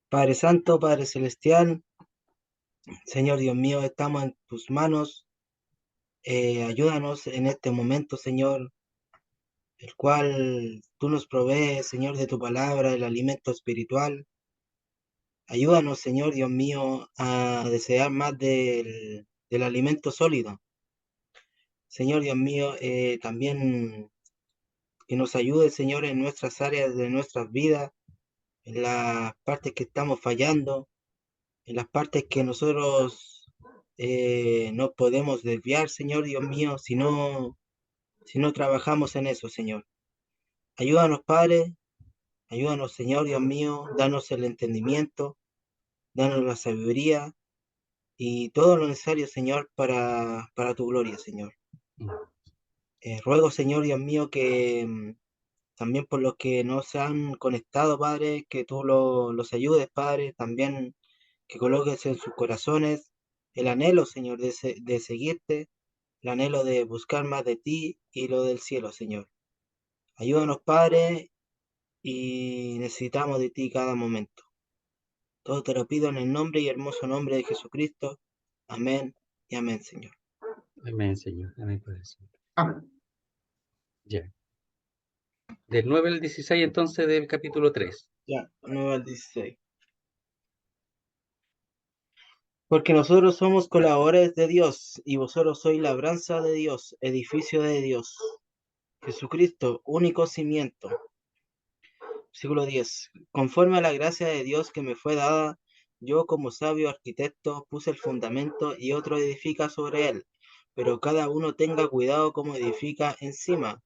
Padre Santo, Padre Celestial, Señor Dios mío, estamos en tus manos. Ayúdanos en este momento, Señor, el cual tú nos provees, Señor, de tu palabra, el alimento espiritual. Ayúdanos, Señor Dios mío, a desear más del alimento sólido. Señor Dios mío, también que nos ayude, Señor, en nuestras áreas de nuestras vidas, en las partes que estamos fallando, en las partes que nosotros no podemos desviar, Señor Dios mío, si no trabajamos en eso, Señor. Ayúdanos, Padre, ayúdanos, Señor Dios mío, danos el entendimiento, danos la sabiduría y todo lo necesario, Señor, para tu gloria, Señor. Ruego, Señor Dios mío, que también por los que no se han conectado, Padre, que tú los ayudes, Padre, también que coloques en sus corazones el anhelo, Señor, de seguirte, el anhelo de buscar más de ti y lo del cielo, Señor. Ayúdanos, Padre, y necesitamos de ti cada momento. Todo te lo pido en el nombre y hermoso nombre de Jesucristo. Amén y amén, Señor. Amén, Señor. Amén, Padre Santo. Amén. Ya. Del 9 al 16, entonces, del capítulo 3. Ya, 9 al 16. Porque nosotros somos colaboradores de Dios y vosotros sois labranza de Dios, edificio de Dios. Jesucristo, único cimiento. Versículo 10. Conforme a la gracia de Dios que me fue dada, yo como sabio arquitecto puse el fundamento y otro edifica sobre él, pero cada uno tenga cuidado como edifica encima,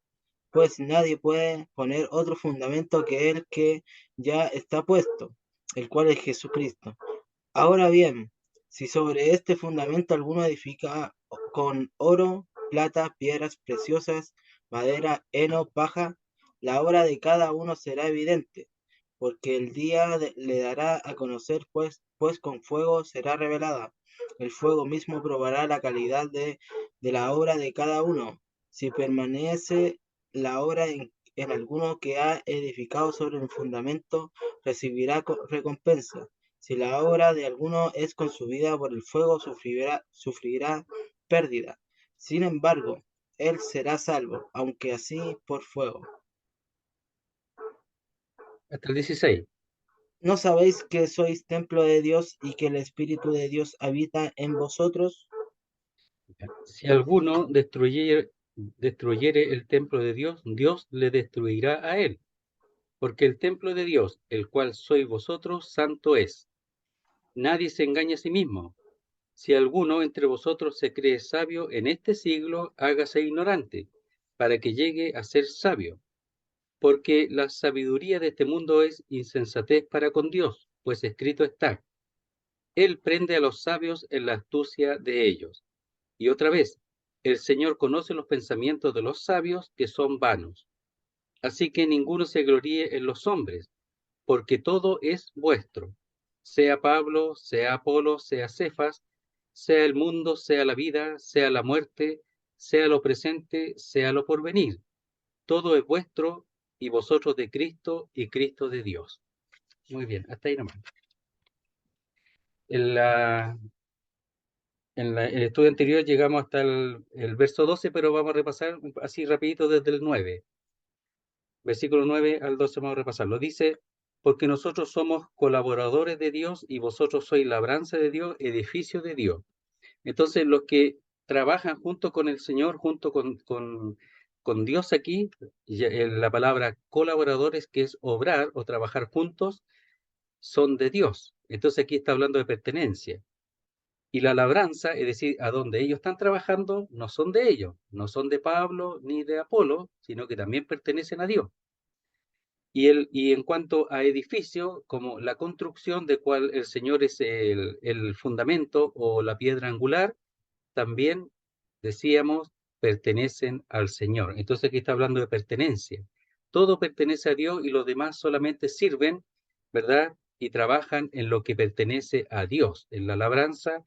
pues nadie puede poner otro fundamento que el que ya está puesto, el cual es Jesucristo. Ahora bien, si sobre este fundamento alguno edifica con oro, plata, piedras preciosas, madera, heno, paja, la obra de cada uno será evidente, porque el día le dará a conocer, pues con fuego será revelada. El fuego mismo probará la calidad de la obra de cada uno. Si permanece la obra en alguno que ha edificado sobre el fundamento, recibirá recompensa. Si la obra de alguno es consumida por el fuego, sufrirá pérdida. Sin embargo, él será salvo, aunque así por fuego. Hasta el 16. ¿No sabéis que sois templo de Dios y que el Espíritu de Dios habita en vosotros? Si alguno destruyere el templo de Dios, Dios le destruirá a él. Porque el templo de Dios, el cual sois vosotros, santo es. Nadie se engaña a sí mismo. Si alguno entre vosotros se cree sabio en este siglo, hágase ignorante, para que llegue a ser sabio. Porque la sabiduría de este mundo es insensatez para con Dios, pues escrito está: Él prende a los sabios en la astucia de ellos. Y otra vez, el Señor conoce los pensamientos de los sabios, que son vanos. Así que ninguno se gloríe en los hombres, porque todo es vuestro, sea Pablo, sea Apolo, sea Cefas, sea el mundo, sea la vida, sea la muerte, sea lo presente, sea lo porvenir. Todo es vuestro, y vosotros de Cristo, y Cristo de Dios. Muy bien, hasta ahí nomás. En el estudio anterior llegamos hasta el verso 12, pero vamos a repasar así rapidito desde el 9. Versículo 9 al 12 vamos a repasarlo. Dice: porque nosotros somos colaboradores de Dios y vosotros sois labranza de Dios, edificio de Dios. Entonces, los que trabajan junto con el Señor, junto con Dios aquí, la palabra colaboradores, que es obrar o trabajar juntos, son de Dios. Entonces aquí está hablando de pertenencia. Y la labranza, es decir, a donde ellos están trabajando, no son de ellos, no son de Pablo ni de Apolo, sino que también pertenecen a Dios. Y en cuanto a edificio, como la construcción de cual el Señor es el fundamento o la piedra angular, también decíamos, pertenecen al Señor. Entonces aquí está hablando de pertenencia. Todo pertenece a Dios y los demás solamente sirven, ¿verdad? Y trabajan en lo que pertenece a Dios, en la labranza,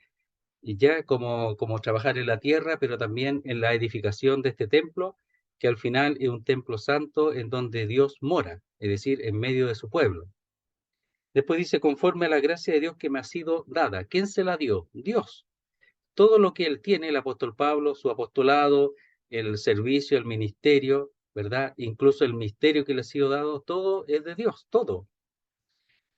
y ya como trabajar en la tierra, pero también en la edificación de este templo, que al final es un templo santo en donde Dios mora, es decir, en medio de su pueblo. Después dice, conforme a la gracia de Dios que me ha sido dada. ¿Quién se la dio? Dios. Todo lo que él tiene, el apóstol Pablo, su apostolado, el servicio, el ministerio, ¿verdad? Incluso el misterio que le ha sido dado, todo es de Dios, todo.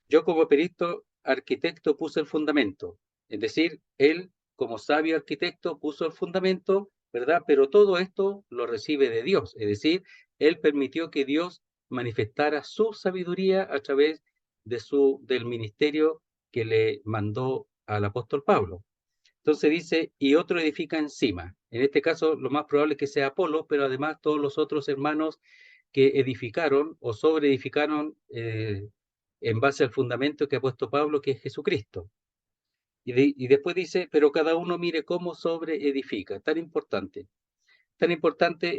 Yo como perito arquitecto puse el fundamento, es decir, él como sabio arquitecto puso el fundamento, ¿verdad? Pero todo esto lo recibe de Dios, es decir, él permitió que Dios manifestara su sabiduría a través del ministerio que le mandó al apóstol Pablo. Entonces dice, y otro edifica encima. En este caso, lo más probable es que sea Apolo, pero además todos los otros hermanos que edificaron o sobreedificaron en base al fundamento que ha puesto Pablo, que es Jesucristo. Y después dice, pero cada uno mire cómo sobreedifica. Tan importante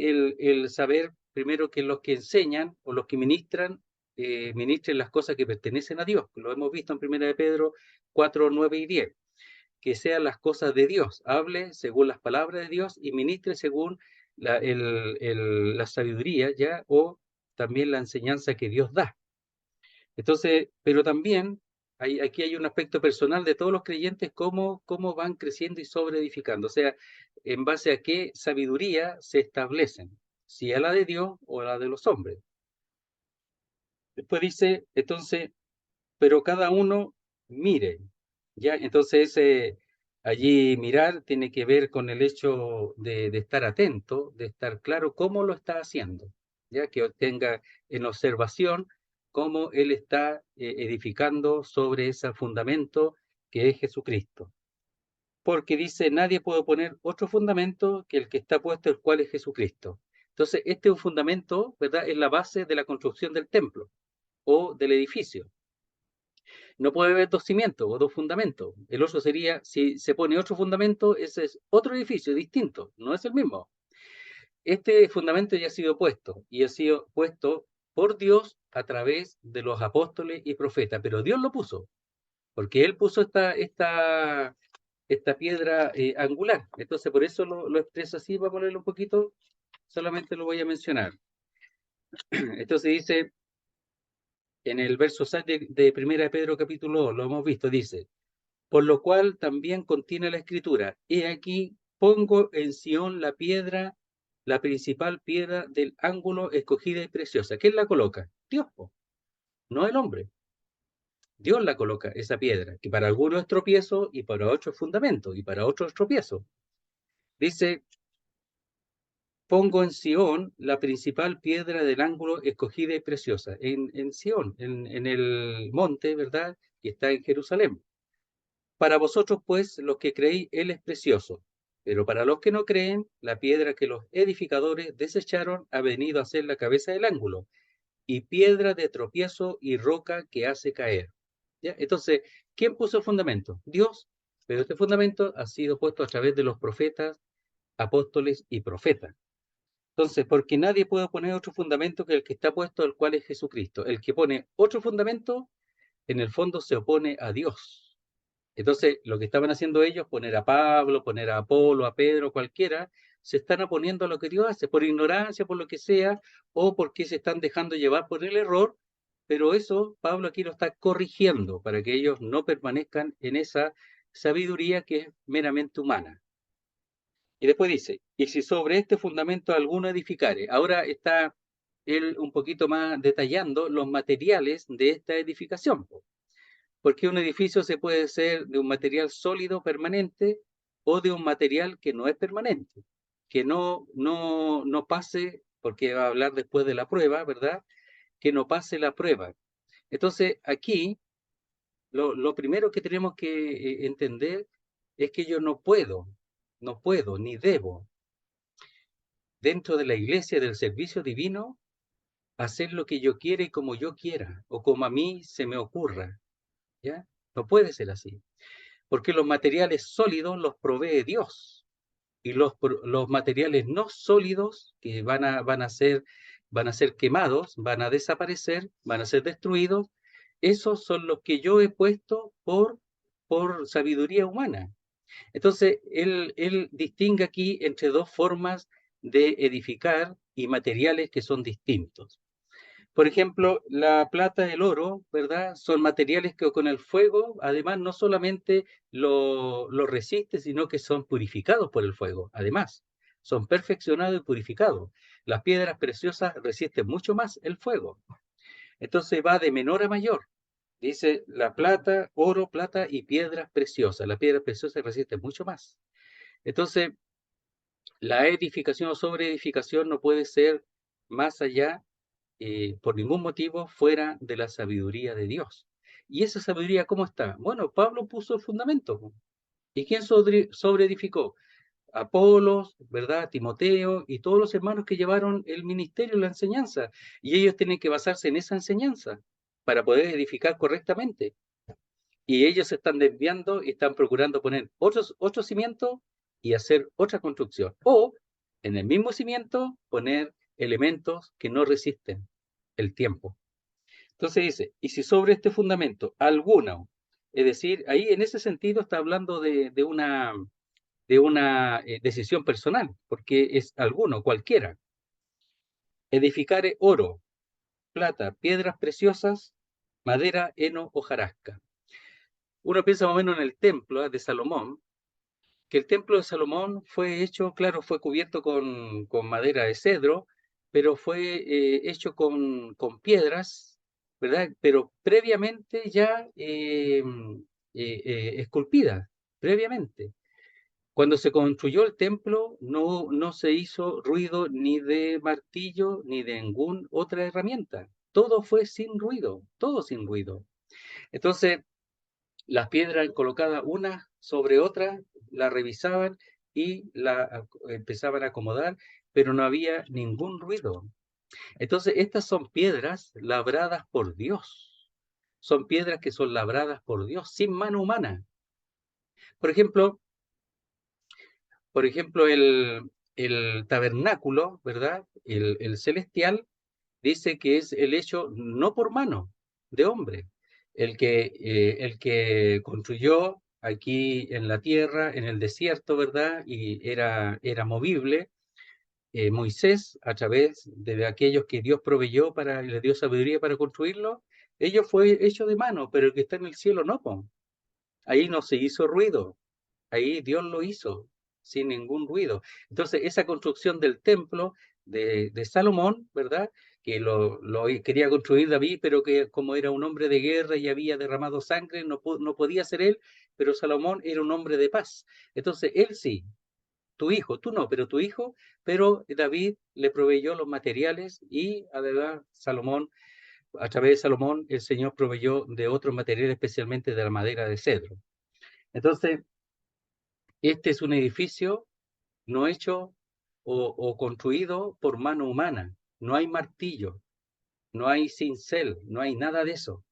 el saber primero que los que enseñan o los que ministran, ministren las cosas que pertenecen a Dios. Lo hemos visto en 1 de Pedro 4, 9 y 10. Que sean las cosas de Dios, hable según las palabras de Dios y ministre según la sabiduría, ¿ya? O también la enseñanza que Dios da. Entonces, pero también aquí hay un aspecto personal de todos los creyentes, cómo van creciendo y sobreedificando, o sea, en base a qué sabiduría se establecen, si a la de Dios o a la de los hombres. Después dice, entonces, pero cada uno mire, ¿ya? Entonces, allí mirar tiene que ver con el hecho de estar atento, de estar claro cómo lo está haciendo, ¿ya? Que tenga en observación cómo él está edificando sobre ese fundamento que es Jesucristo. Porque dice, nadie puede poner otro fundamento que el que está puesto, el cual es Jesucristo. Entonces, este es un fundamento, ¿verdad? Es la base de la construcción del templo o del edificio. No puede haber dos cimientos o dos fundamentos. El otro sería, si se pone otro fundamento, ese es otro edificio distinto, no es el mismo. Este fundamento ya ha sido puesto y ha sido puesto por Dios a través de los apóstoles y profetas, pero Dios lo puso, porque Él puso esta piedra angular. Entonces, por eso lo expreso así, para ponerlo un poquito, solamente lo voy a mencionar. Entonces dice, en el verso 6 de 1 de Pedro capítulo 2, lo hemos visto, dice, por lo cual también contiene la escritura, he aquí, pongo en Sión la piedra, la principal piedra del ángulo escogida y preciosa. ¿Quién la coloca? Dios, no el hombre. Dios la coloca, esa piedra, que para algunos es tropiezo y para otros es fundamento y para otros es tropiezo. Dice, pongo en Sión la principal piedra del ángulo escogida y preciosa. En Sión, en el monte, ¿verdad? Que está en Jerusalén. Para vosotros, pues, los que creéis, Él es precioso. Pero para los que no creen, la piedra que los edificadores desecharon ha venido a ser la cabeza del ángulo, y piedra de tropiezo y roca que hace caer. ¿Ya? Entonces, ¿quién puso el fundamento? Dios. Pero este fundamento ha sido puesto a través de los profetas, apóstoles y profetas. Entonces, porque nadie puede poner otro fundamento que el que está puesto, el cual es Jesucristo. El que pone otro fundamento, en el fondo se opone a Dios. Entonces, lo que estaban haciendo ellos, poner a Pablo, poner a Apolo, a Pedro, cualquiera, se están oponiendo a lo que Dios hace, por ignorancia, por lo que sea, o porque se están dejando llevar por el error, pero eso Pablo aquí lo está corrigiendo para que ellos no permanezcan en esa sabiduría que es meramente humana. Y después dice, y si sobre este fundamento alguno edificare, ahora está él un poquito más detallando los materiales de esta edificación, porque un edificio se puede hacer de un material sólido permanente o de un material que no es permanente, que no pase, porque va a hablar después de la prueba, ¿verdad? Que no pase la prueba. Entonces, aquí lo primero que tenemos que entender es que yo no puedo, ni debo, dentro de la iglesia del servicio divino, hacer lo que yo quiera y como yo quiera, o como a mí se me ocurra, ¿ya? No puede ser así. Porque los materiales sólidos los provee Dios y los materiales no sólidos que van a ser quemados, van a desaparecer, van a ser destruidos, esos son los que yo he puesto por sabiduría humana. Entonces, él distingue aquí entre dos formas de edificar y materiales que son distintos. Por ejemplo, la plata, el oro, ¿verdad? Son materiales que con el fuego, además, no solamente lo resiste, sino que son purificados por el fuego. Además, son perfeccionados y purificados. Las piedras preciosas resisten mucho más el fuego. Entonces va de menor a mayor. Dice la plata, oro, plata y piedras preciosas. Las piedras preciosas resisten mucho más. Entonces, la edificación o sobreedificación no puede ser más allá, por ningún motivo, fuera de la sabiduría de Dios. ¿Y esa sabiduría cómo está? Bueno, Pablo puso el fundamento. ¿Y quién sobreedificó? Apolos, ¿verdad? Timoteo y todos los hermanos que llevaron el ministerio, la enseñanza. Y ellos tienen que basarse en esa enseñanza para poder edificar correctamente. Y ellos se están desviando y están procurando poner otro cimiento y hacer otra construcción. O en el mismo cimiento poner elementos que no resisten el tiempo. Entonces dice, y si sobre este fundamento alguno, es decir, ahí en ese sentido está hablando de una decisión personal, porque es alguno, cualquiera. Edificare oro, plata, piedras preciosas, madera, heno, hojarasca. Uno piensa más o menos en el templo de Salomón, que el templo de Salomón fue hecho, claro, fue cubierto con madera de cedro, pero fue hecho con piedras, ¿verdad? Pero previamente ya esculpidas, previamente. Cuando se construyó el templo, no se hizo ruido ni de martillo ni de ninguna otra herramienta. Todo fue sin ruido, todo sin ruido. Entonces, las piedras colocadas una sobre otra, la revisaban y empezaban a acomodar, pero no había ningún ruido. Entonces, estas son piedras labradas por Dios. Son piedras que son labradas por Dios, sin mano humana. Por ejemplo, el tabernáculo, ¿verdad? El celestial dice que es el hecho no por mano de hombre. El que construyó aquí en la tierra, en el desierto, ¿verdad? Y era movible, Moisés, a través de aquellos que Dios proveyó y le dio sabiduría para construirlo, ello fue hecho de mano, pero el que está en el cielo no, po. Ahí no se hizo ruido, ahí Dios lo hizo sin ningún ruido. Entonces, esa construcción del templo de Salomón, ¿verdad? Que lo quería construir David, pero que como era un hombre de guerra y había derramado sangre, no podía ser él, pero Salomón era un hombre de paz. Entonces, él sí, tu hijo, tú no, pero tu hijo, pero David le proveyó los materiales y además Salomón, a través de Salomón, el Señor proveyó de otros materiales, especialmente de la madera de cedro. Entonces, este es un edificio no hecho o construido por mano humana. No hay martillo, no hay cincel, no hay nada de eso.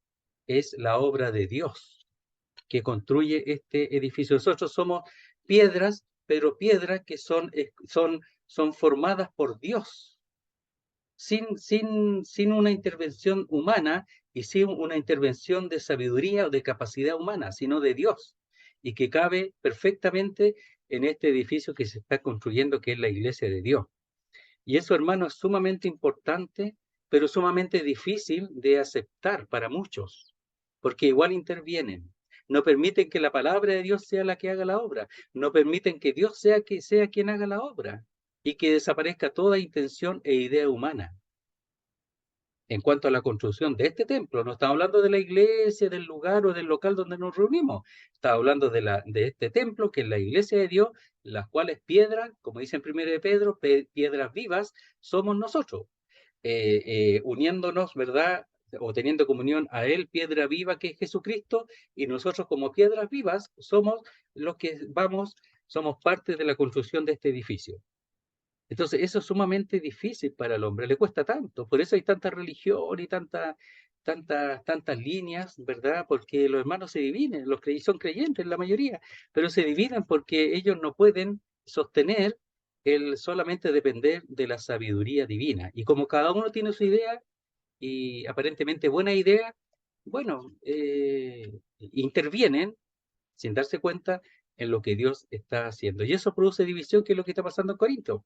Es la obra de Dios que construye este edificio. Nosotros somos piedras, pero piedras que son formadas por Dios, sin una intervención humana y sin una intervención de sabiduría o de capacidad humana, sino de Dios, y que cabe perfectamente en este edificio que se está construyendo, que es la iglesia de Dios. Y eso, hermano, es sumamente importante, pero sumamente difícil de aceptar para muchos, porque igual intervienen. No permiten que la palabra de Dios sea la que haga la obra. No permiten que Dios sea quien haga la obra y que desaparezca toda intención e idea humana. En cuanto a la construcción de este templo, no estamos hablando de la iglesia, del lugar o del local donde nos reunimos. Estamos hablando de este templo, que es la iglesia de Dios, las cuales piedras, como dice en 1 de Pedro, piedras vivas, somos nosotros. Uniéndonos, ¿verdad? O teniendo comunión a Él, piedra viva que es Jesucristo, y nosotros como piedras vivas somos los que somos parte de la construcción de este edificio. Entonces, eso es sumamente difícil para el hombre, le cuesta tanto. Por eso hay tanta religión y tantas líneas, ¿verdad? Porque los hermanos se dividen, son creyentes la mayoría, pero se dividen porque ellos no pueden sostener el solamente depender de la sabiduría divina. Y como cada uno tiene su idea, y aparentemente buena idea, bueno, intervienen sin darse cuenta en lo que Dios está haciendo. Y eso produce división, que es lo que está pasando en Corinto.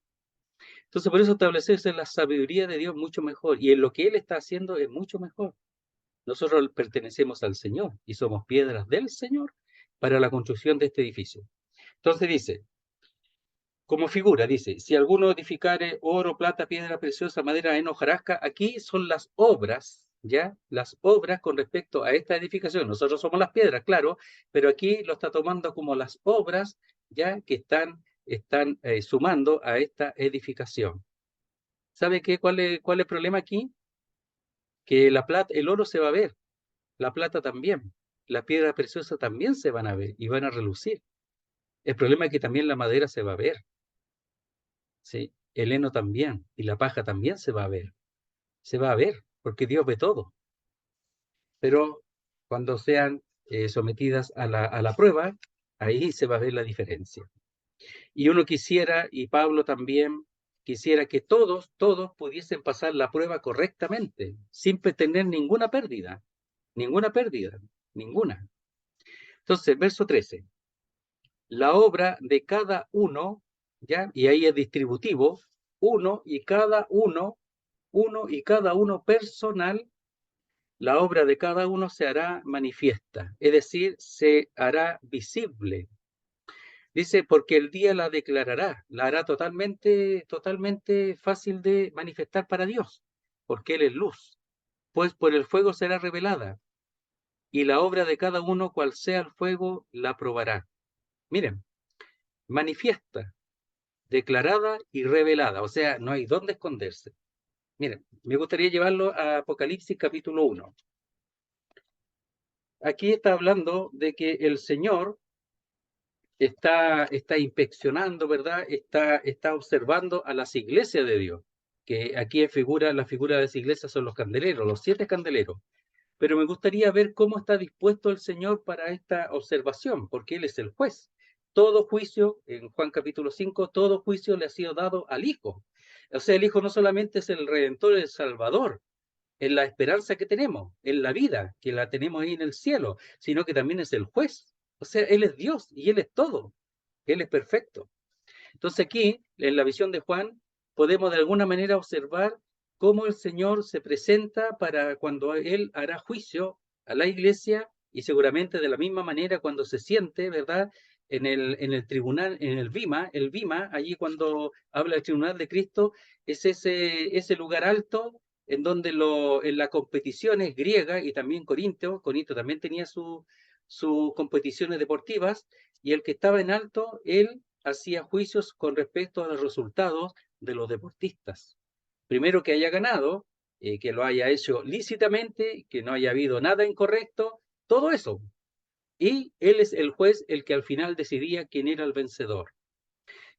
Entonces, por eso establecerse en la sabiduría de Dios mucho mejor. Y en lo que Él está haciendo es mucho mejor. Nosotros pertenecemos al Señor y somos piedras del Señor para la construcción de este edificio. Entonces dice, como figura, dice, si alguno edificare oro, plata, piedra preciosa, madera, heno, hojarasca, aquí son las obras, ¿ya? Las obras con respecto a esta edificación. Nosotros somos las piedras, claro, pero aquí lo está tomando como las obras, ¿ya? Que están sumando a esta edificación. ¿Sabe qué? ¿Cuál es el problema aquí? Que la plata, el oro se va a ver, la plata también, la piedra preciosa también se van a ver y van a relucir. El problema es que también la madera se va a ver, ¿sí? El heno también, y la paja también se va a ver, porque Dios ve todo. Pero cuando sean sometidas a la prueba, ahí se va a ver la diferencia. Y uno quisiera, y Pablo también, quisiera que todos pudiesen pasar la prueba correctamente, sin tener ninguna pérdida, ninguna. Entonces, verso 13, la obra de cada uno, ¿ya? Y ahí es distributivo, uno y cada uno personal, la obra de cada uno se hará manifiesta, es decir, se hará visible. Dice, porque el día la declarará, la hará totalmente fácil de manifestar para Dios, porque Él es luz, pues por el fuego será revelada, y la obra de cada uno, cual sea el fuego, la probará. Miren, manifiesta, declarada y revelada, o sea, no hay dónde esconderse. Miren, me gustaría llevarlo a Apocalipsis capítulo 1. Aquí está hablando de que el Señor está inspeccionando, ¿verdad? Está observando a las iglesias de Dios, que aquí la figura de las iglesias son los candeleros, los 7 candeleros. Pero me gustaría ver cómo está dispuesto el Señor para esta observación, porque Él es el juez. Todo juicio, en Juan capítulo 5, todo juicio le ha sido dado al Hijo. O sea, el Hijo no solamente es el Redentor, el Salvador, en la esperanza que tenemos, en la vida que la tenemos ahí en el cielo, sino que también es el juez. O sea, Él es Dios y Él es todo. Él es perfecto. Entonces aquí, en la visión de Juan, podemos de alguna manera observar cómo el Señor se presenta para cuando Él hará juicio a la iglesia y seguramente de la misma manera cuando se siente, ¿verdad? En el tribunal, en el Bima, allí cuando habla del tribunal de Cristo, es ese lugar alto en donde en las competiciones griegas y también Corinto también tenía sus competiciones deportivas, y el que estaba en alto, él hacía juicios con respecto a los resultados de los deportistas. Primero que haya ganado, que lo haya hecho lícitamente, que no haya habido nada incorrecto, todo eso. Y él es el juez el que al final decidía quién era el vencedor.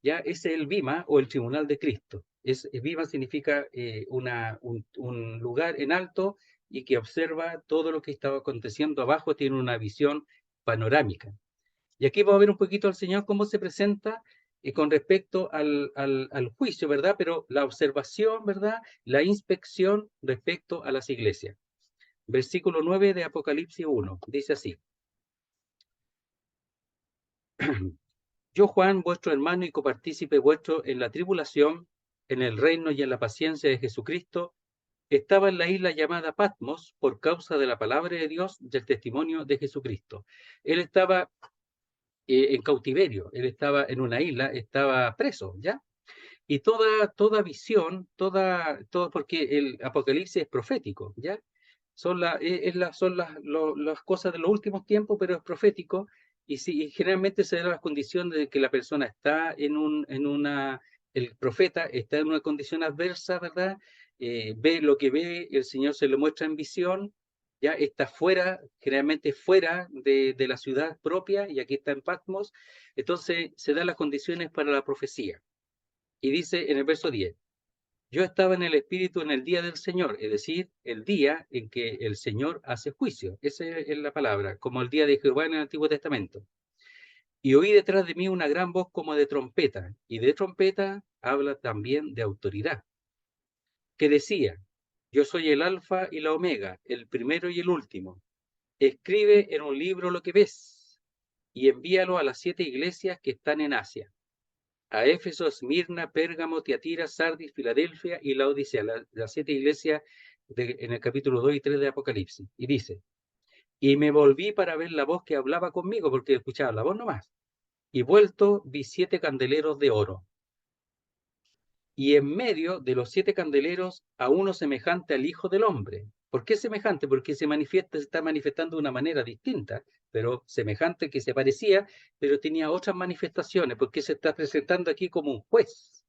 Ya ese es el Bima o el Tribunal de Cristo. Bima significa un lugar en alto y que observa todo lo que estaba aconteciendo abajo, tiene una visión panorámica. Y aquí vamos a ver un poquito al Señor cómo se presenta con respecto al juicio, ¿verdad? Pero la observación, ¿verdad? La inspección respecto a las iglesias. Versículo 9 de Apocalipsis 1, dice así. Yo, Juan, vuestro hermano y copartícipe vuestro en la tribulación, en el reino y en la paciencia de Jesucristo, estaba en la isla llamada Patmos por causa de la palabra de Dios y el testimonio de Jesucristo. Él estaba en cautiverio, él estaba en una isla, estaba preso, ¿ya? Y toda visión, todo, porque el Apocalipsis es profético, ¿ya? Son las cosas de los últimos tiempos, pero es profético, y generalmente se dan las condiciones de que la persona está el profeta está en una condición adversa, ¿verdad? Ve lo que ve, el Señor se lo muestra en visión, ya está fuera, generalmente fuera de la ciudad propia, y aquí está en Patmos, entonces se dan las condiciones para la profecía. Y dice en el verso 10, yo estaba en el Espíritu en el día del Señor, es decir, el día en que el Señor hace juicio. Esa es la palabra, como el día de Jehová en el Antiguo Testamento. Y oí detrás de mí una gran voz como de trompeta, y de trompeta habla también de autoridad, que decía, yo soy el Alfa y la Omega, el primero y el último. Escribe en un libro lo que ves, y envíalo a las 7 iglesias que están en Asia, a Éfeso, Esmirna, Pérgamo, Tiatira, Sardis, Filadelfia y la Odisea, las 7 iglesias en el capítulo 2 y 3 de Apocalipsis. Y dice, y me volví para ver la voz que hablaba conmigo, porque escuchaba la voz nomás. Y vuelto vi 7 candeleros de oro. Y en medio de los 7 candeleros a uno semejante al Hijo del Hombre. ¿Por qué semejante? Porque se está manifestando de una manera distinta, pero semejante, que se parecía, pero tenía otras manifestaciones, porque se está presentando aquí como un juez.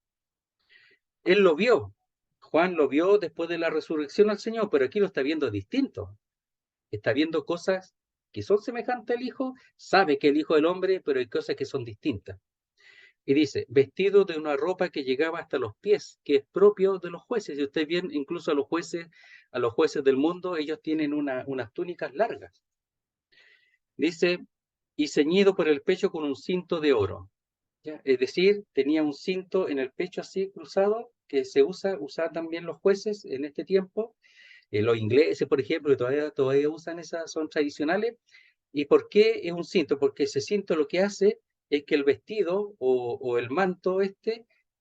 Él lo vio, Juan lo vio después de la resurrección al Señor, pero aquí lo está viendo distinto. Está viendo cosas que son semejantes al Hijo, sabe que es el Hijo del Hombre, pero hay cosas que son distintas. Y dice, vestido de una ropa que llegaba hasta los pies, que es propio de los jueces. Si ustedes ven, incluso a los jueces del mundo, ellos tienen unas túnicas largas. Dice, y ceñido por el pecho con un cinto de oro. ¿Ya? Es decir, tenía un cinto en el pecho así cruzado, que usaban también los jueces en este tiempo. Los ingleses, por ejemplo, que todavía usan esas, son tradicionales. ¿Y por qué es un cinto? Porque ese cinto lo que hace es que el vestido o el manto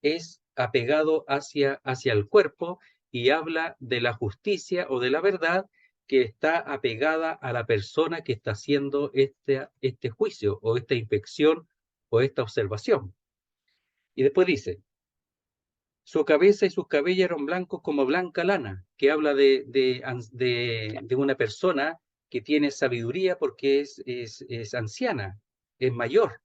es apegado hacia el cuerpo y habla de la justicia o de la verdad que está apegada a la persona que está haciendo este juicio o esta inspección o esta observación. Y después dice, su cabeza y sus cabellos eran blancos como blanca lana, que habla de una persona que tiene sabiduría porque es anciana, es mayor.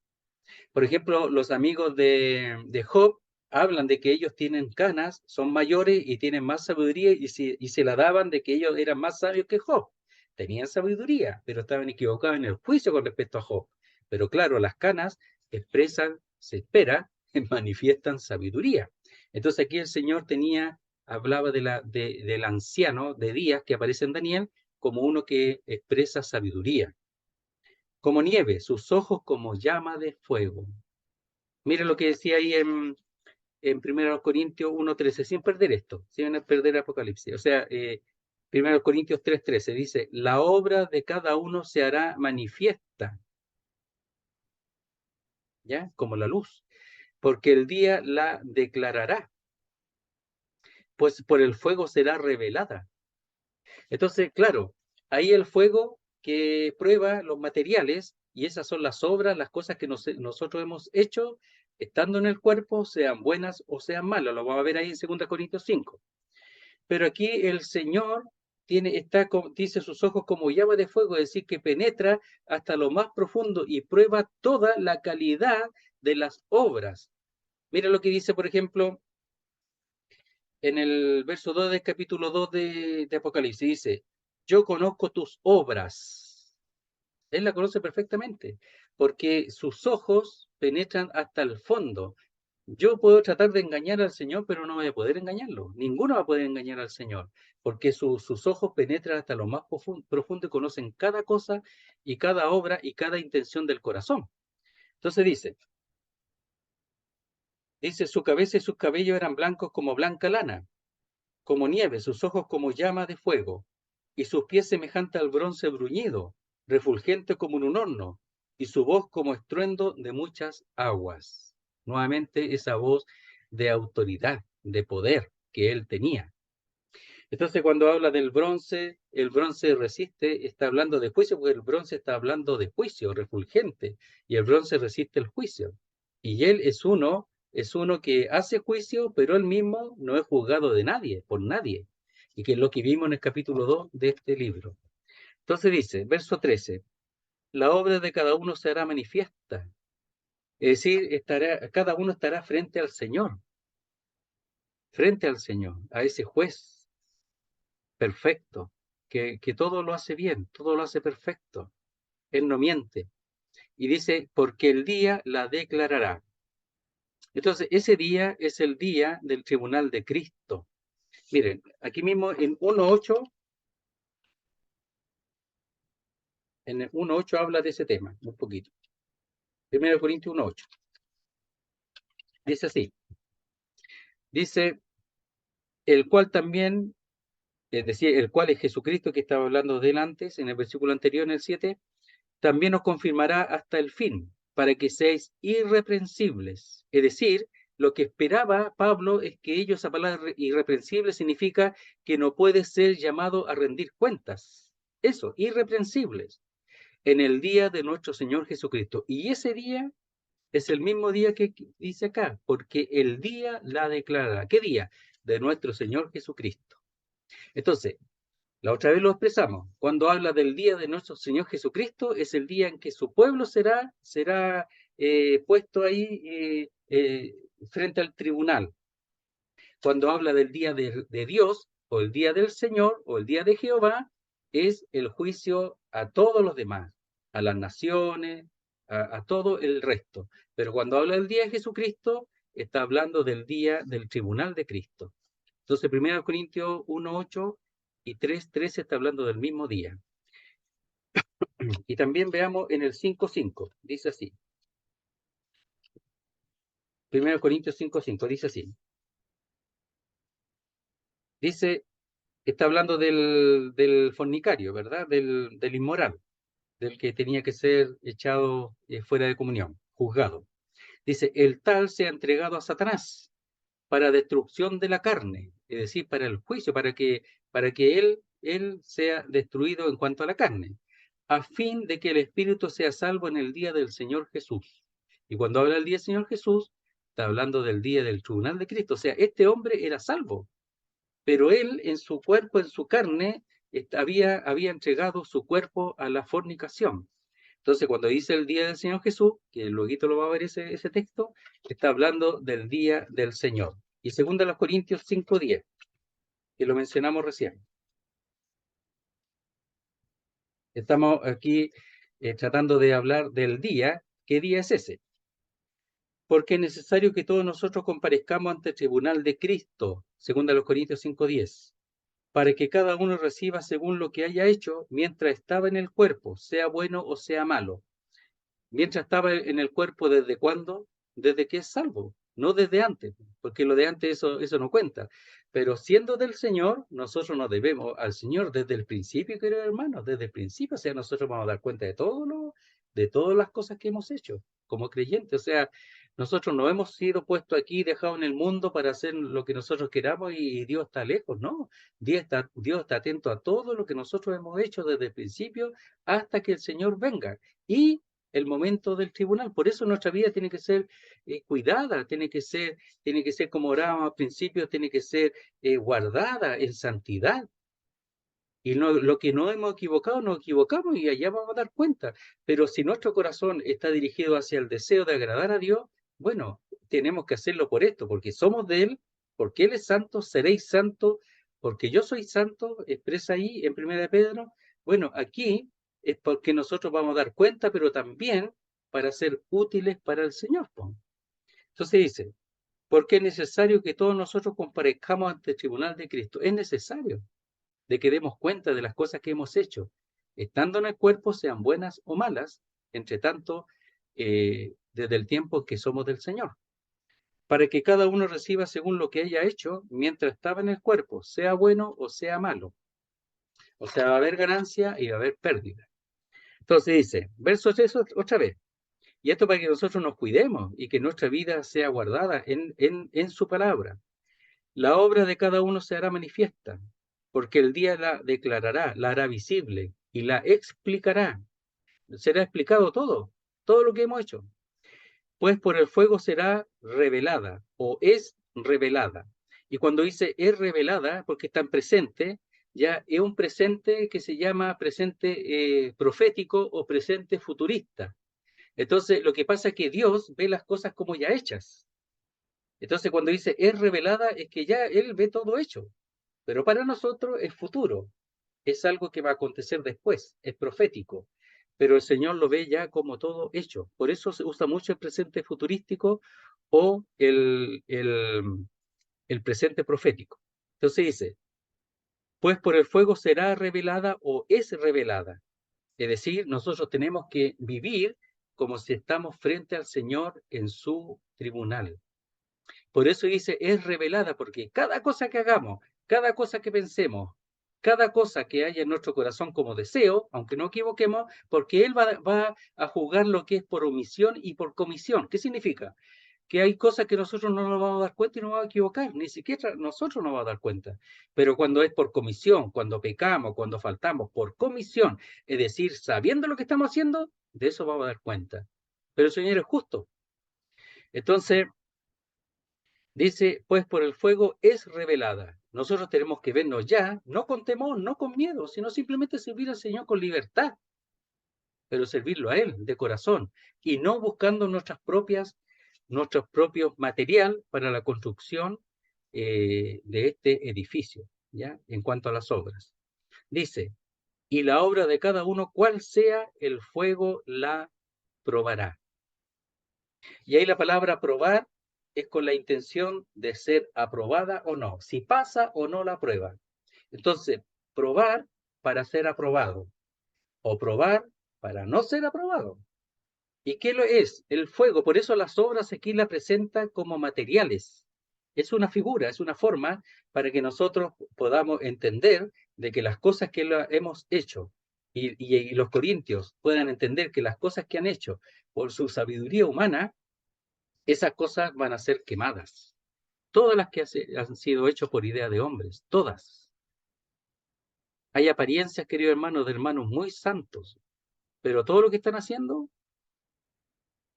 Por ejemplo, los amigos de Job hablan de que ellos tienen canas, son mayores y tienen más sabiduría y se la daban de que ellos eran más sabios que Job. Tenían sabiduría, pero estaban equivocados en el juicio con respecto a Job. Pero claro, las canas expresan, se espera, manifiestan sabiduría. Entonces aquí el Señor hablaba del anciano de Días que aparece en Daniel como uno que expresa sabiduría. Como nieve, sus ojos como llama de fuego. Mira lo que decía ahí en 1 Corintios 1:13, sin perder esto, sin perder Apocalipsis. O sea, 1 Corintios 3:13 dice, la obra de cada uno se hará manifiesta, ¿ya? Como la luz, porque el día la declarará, pues por el fuego será revelada. Entonces, claro, ahí el fuego que prueba los materiales, y esas son las obras, las cosas que nosotros hemos hecho estando en el cuerpo, sean buenas o sean malas. Lo vamos a ver ahí en 2 Corintios 5. Pero aquí el Señor dice sus ojos como llama de fuego, es decir, que penetra hasta lo más profundo y prueba toda la calidad de las obras. Mira lo que dice, por ejemplo, en el verso 2 del capítulo 2 de Apocalipsis. Dice, yo conozco tus obras. Él la conoce perfectamente, porque sus ojos penetran hasta el fondo. Yo puedo tratar de engañar al Señor, pero no voy a poder engañarlo. Ninguno va a poder engañar al Señor, porque sus ojos penetran hasta lo más profundo y conocen cada cosa y cada obra y cada intención del corazón. Entonces dice, su cabeza y sus cabellos eran blancos como blanca lana, como nieve, sus ojos como llama de fuego, y sus pies semejantes al bronce bruñido, refulgente como en un horno, y su voz como estruendo de muchas aguas. Nuevamente esa voz de autoridad, de poder que él tenía. Entonces cuando habla del bronce, el bronce resiste, está hablando de juicio, porque el bronce está hablando de juicio, refulgente, y el bronce resiste el juicio. Y él es uno que hace juicio, pero él mismo no es juzgado de nadie, por nadie. Y que es lo que vimos en el capítulo 2 de este libro. Entonces dice, verso 13, la obra de cada uno será manifiesta. Es decir, cada uno estará frente al Señor, a ese juez perfecto, que todo lo hace bien, todo lo hace perfecto. Él no miente. Y dice, porque el día la declarará. Entonces, ese día es el día del tribunal de Cristo. Miren, aquí mismo en 1.8, en el 1.8 habla de ese tema, un poquito. 1 Corintios 1.8. Dice así, dice, el cual también, es decir, el cual es Jesucristo que estaba hablando de él antes, en el versículo anterior, en el 7, también nos confirmará hasta el fin, para que seáis irreprensibles. Es decir, lo que esperaba Pablo es que ellos, esa palabra irreprensible significa que no puede ser llamado a rendir cuentas. Eso, irreprensibles, en el día de nuestro Señor Jesucristo. Y ese día es el mismo día que dice acá, porque el día la declarará. ¿Qué día? De nuestro Señor Jesucristo. Entonces, la otra vez lo expresamos. Cuando habla del día de nuestro Señor Jesucristo, es el día en que su pueblo será puesto ahí frente al tribunal. Cuando habla del día de Dios, o el día del Señor, o el día de Jehová, es el juicio a todos los demás, a las naciones, a todo el resto. Pero cuando habla del día de Jesucristo, está hablando del día del tribunal de Cristo. Entonces, 1 Corintios 1:8 y 3:13 está hablando del mismo día. Y también veamos en el 5:5, dice así. 1 Corintios 5:5, dice así. Dice, está hablando del fornicario, ¿verdad? Del inmoral, del que tenía que ser echado fuera de comunión, juzgado. Dice, el tal se ha entregado a Satanás para destrucción de la carne, es decir, para el juicio, para que él sea destruido en cuanto a la carne, a fin de que el espíritu sea salvo en el día del Señor Jesús. Y cuando habla del día del Señor Jesús, está hablando del día del tribunal de Cristo. O sea, este hombre era salvo, pero él en su cuerpo, en su carne, había entregado su cuerpo a la fornicación. Entonces, cuando dice el día del Señor Jesús, que luego lo va a ver ese texto, está hablando del día del Señor. Y 2 Corintios 5:10, que lo mencionamos recién. Estamos aquí tratando de hablar del día. ¿Qué día es ese? Porque es necesario que todos nosotros comparezcamos ante el tribunal de Cristo, 2 Corintios 5:10, para que cada uno reciba según lo que haya hecho mientras estaba en el cuerpo, sea bueno o sea malo. Mientras estaba en el cuerpo, ¿desde cuándo? Desde que es salvo, no desde antes, porque lo de antes eso no cuenta. Pero siendo del Señor, nosotros nos debemos al Señor desde el principio, queridos hermanos, desde el principio. O sea, nosotros vamos a dar cuenta de todas las cosas que hemos hecho como creyentes. O sea, nosotros no hemos sido puestos aquí, dejados en el mundo para hacer lo que nosotros queramos y Dios está lejos, ¿no? Dios está atento a todo lo que nosotros hemos hecho desde el principio hasta que el Señor venga. Y el momento del tribunal. Por eso nuestra vida tiene que ser cuidada, tiene que ser como orábamos al principio, tiene que ser guardada en santidad. Y lo que no hemos equivocado, nos equivocamos y allá vamos a dar cuenta. Pero si nuestro corazón está dirigido hacia el deseo de agradar a Dios, bueno, tenemos que hacerlo por esto, porque somos de Él, porque Él es santo, seréis santos, porque yo soy santo, expresa ahí en 1 Pedro. Bueno, aquí es porque nosotros vamos a dar cuenta, pero también para ser útiles para el Señor. Entonces dice, porque es necesario que todos nosotros comparezcamos ante el tribunal de Cristo. Es necesario de que demos cuenta de las cosas que hemos hecho, estando en el cuerpo, sean buenas o malas, entre tanto, desde el tiempo que somos del Señor, para que cada uno reciba según lo que haya hecho mientras estaba en el cuerpo, sea bueno o sea malo. O sea, va a haber ganancia y va a haber pérdida. Entonces dice, verso 3 otra vez, y esto para que nosotros nos cuidemos y que nuestra vida sea guardada en su palabra. La obra de cada uno se hará manifiesta, porque el día la declarará, la hará visible y la explicará. Será explicado todo lo que hemos hecho. Pues por el fuego será revelada o es revelada. Y cuando dice es revelada, porque está en presente, ya es un presente que se llama presente profético o presente futurista. Entonces, lo que pasa es que Dios ve las cosas como ya hechas. Entonces, cuando dice es revelada, es que ya Él ve todo hecho. Pero para nosotros es futuro, es algo que va a acontecer después, es profético. Pero el Señor lo ve ya como todo hecho. Por eso se usa mucho el presente futurístico o el presente profético. Entonces dice, pues por el fuego será revelada o es revelada. Es decir, nosotros tenemos que vivir como si estamos frente al Señor en su tribunal. Por eso dice, es revelada, porque cada cosa que hagamos, cada cosa que pensemos, cada cosa que haya en nuestro corazón como deseo, aunque no equivoquemos, porque Él va a juzgar lo que es por omisión y por comisión. ¿Qué significa? Que hay cosas que nosotros no nos vamos a dar cuenta y nos vamos a equivocar, ni siquiera nosotros nos vamos a dar cuenta. Pero cuando es por comisión, cuando pecamos, cuando faltamos por comisión, es decir, sabiendo lo que estamos haciendo, de eso vamos a dar cuenta. Pero el Señor es justo. Entonces, dice, pues por el fuego es revelada. Nosotros tenemos que vernos ya, no con temor, no con miedo, sino simplemente servir al Señor con libertad, pero servirlo a Él de corazón y no buscando nuestros propios material para la construcción de este edificio, ¿ya? En cuanto a las obras. Dice, y la obra de cada uno, cual sea el fuego, la probará. Y ahí la palabra probar es con la intención de ser aprobada o no, si pasa o no la prueba. Entonces, probar para ser aprobado o probar para no ser aprobado. ¿Y qué lo es? El fuego. Por eso las obras aquí la presentan como materiales. Es una figura, es una forma para que nosotros podamos entender de que las cosas que hemos hecho y los corintios puedan entender que las cosas que han hecho por su sabiduría humana, esas cosas van a ser quemadas. Todas las que han sido hechas por idea de hombres, todas. Hay apariencias, queridos hermanos, de hermanos muy santos, pero todo lo que están haciendo,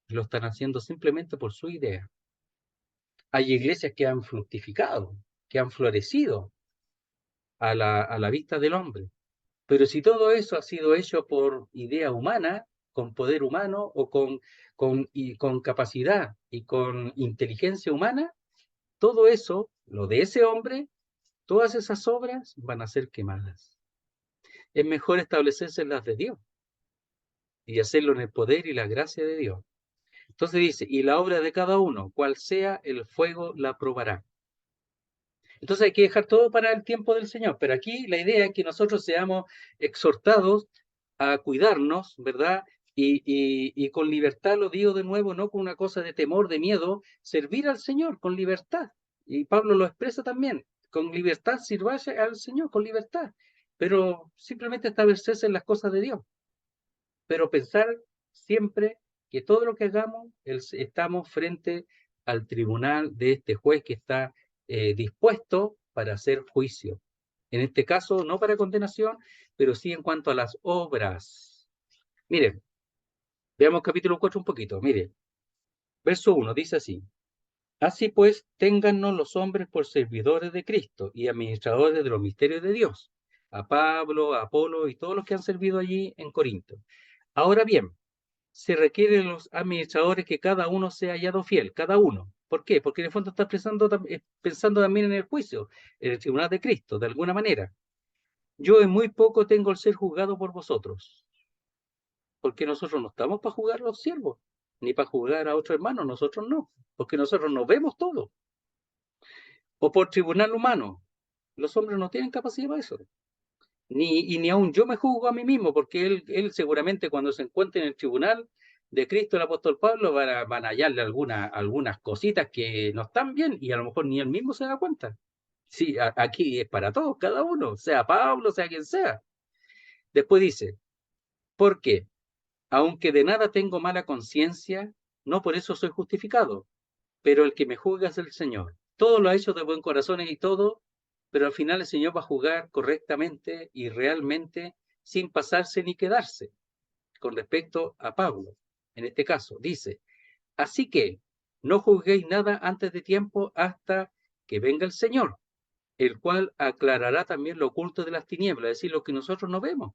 lo están haciendo simplemente por su idea. Hay iglesias que han fructificado, que han florecido a la vista del hombre. Pero si todo eso ha sido hecho por idea humana, con poder humano o con capacidad y con inteligencia humana, todo eso, lo de ese hombre, todas esas obras van a ser quemadas. Es mejor establecerse en las de Dios y hacerlo en el poder y la gracia de Dios. Entonces dice, y la obra de cada uno, cual sea el fuego, la probará. Entonces hay que dejar todo para el tiempo del Señor. Pero aquí la idea es que nosotros seamos exhortados a cuidarnos, ¿verdad? Y con libertad, lo digo de nuevo, no con una cosa de temor, de miedo, servir al Señor con libertad. Y Pablo lo expresa también, con libertad sirvase al Señor, con libertad. Pero simplemente establecerse en las cosas de Dios. Pero pensar siempre que todo lo que hagamos, estamos frente al tribunal de este juez que está dispuesto para hacer juicio. En este caso, no para condenación, pero sí en cuanto a las obras. Miren, veamos capítulo 4 un poquito. Miren, verso 1 dice así. Así pues, téngannos los hombres por servidores de Cristo y administradores de los misterios de Dios, a Pablo, a Apolo y todos los que han servido allí en Corinto. Ahora bien, se requieren los administradores que cada uno sea hallado fiel, cada uno. ¿Por qué? Porque en el fondo está pensando también en el juicio, en el tribunal de Cristo, de alguna manera. Yo en muy poco tengo el ser juzgado por vosotros, porque nosotros no estamos para juzgar a los siervos, ni para juzgar a otros hermanos, nosotros no, porque nosotros nos vemos todo. O por tribunal humano, los hombres no tienen capacidad para eso. Ni aún yo me juzgo a mí mismo, porque él seguramente cuando se encuentre en el tribunal de Cristo el apóstol Pablo van a hallarle algunas cositas que no están bien y a lo mejor ni él mismo se da cuenta. Sí, aquí es para todos, cada uno, sea Pablo, sea quien sea. Después dice, ¿por qué? Aunque de nada tengo mala conciencia, no por eso soy justificado, pero el que me juzga es el Señor. Todo lo ha hecho de buen corazón y todo, pero al final el Señor va a juzgar correctamente y realmente sin pasarse ni quedarse. Con respecto a Pablo, en este caso, dice, así que no juzguéis nada antes de tiempo hasta que venga el Señor, el cual aclarará también lo oculto de las tinieblas, es decir, lo que nosotros no vemos,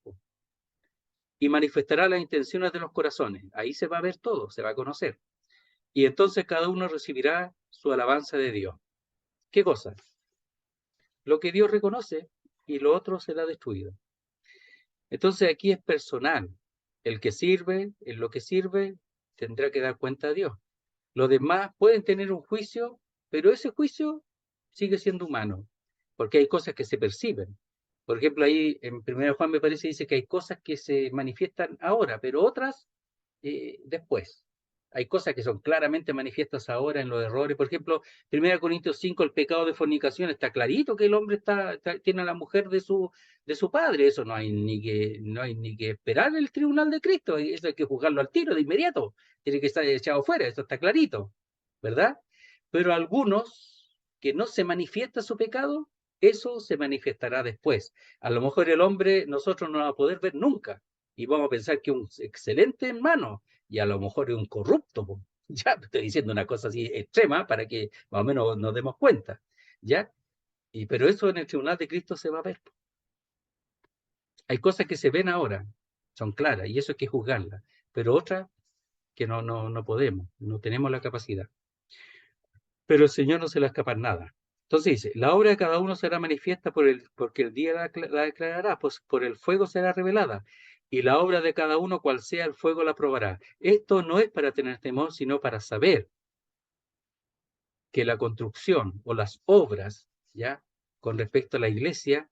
y manifestará las intenciones de los corazones. Ahí se va a ver todo, se va a conocer. Y entonces cada uno recibirá su alabanza de Dios. ¿Qué cosa? Lo que Dios reconoce y lo otro será destruido. Entonces aquí es personal. El que sirve, en lo que sirve, tendrá que dar cuenta a Dios. Los demás pueden tener un juicio, pero ese juicio sigue siendo humano, porque hay cosas que se perciben. Por ejemplo, ahí en 1 Juan me parece dice que hay cosas que se manifiestan ahora, pero otras después. Hay cosas que son claramente manifiestas ahora en los errores. Por ejemplo, 1 Corintios 5, el pecado de fornicación, está clarito que el hombre tiene a la mujer de su padre. Eso no hay ni que esperar el tribunal de Cristo. Eso hay que juzgarlo al tiro, de inmediato. Tiene que estar echado fuera, eso está clarito, ¿verdad? Pero algunos que no se manifiesta su pecado, eso se manifestará después. A lo mejor el hombre nosotros no lo vamos a poder ver nunca y vamos a pensar que es un excelente hermano y a lo mejor es un corrupto. Po. Ya estoy diciendo una cosa así extrema para que más o menos nos demos cuenta, ¿ya? Pero eso en el tribunal de Cristo se va a ver. Hay cosas que se ven ahora, son claras y eso hay que juzgarlas, pero otras que no podemos, no tenemos la capacidad. Pero el Señor no se le escapa nada. Entonces dice, la obra de cada uno será manifiesta porque el día la declarará, pues por el fuego será revelada, y la obra de cada uno, cual sea el fuego, la probará. Esto no es para tener temor, sino para saber que la construcción o las obras, ¿ya? Con respecto a la iglesia,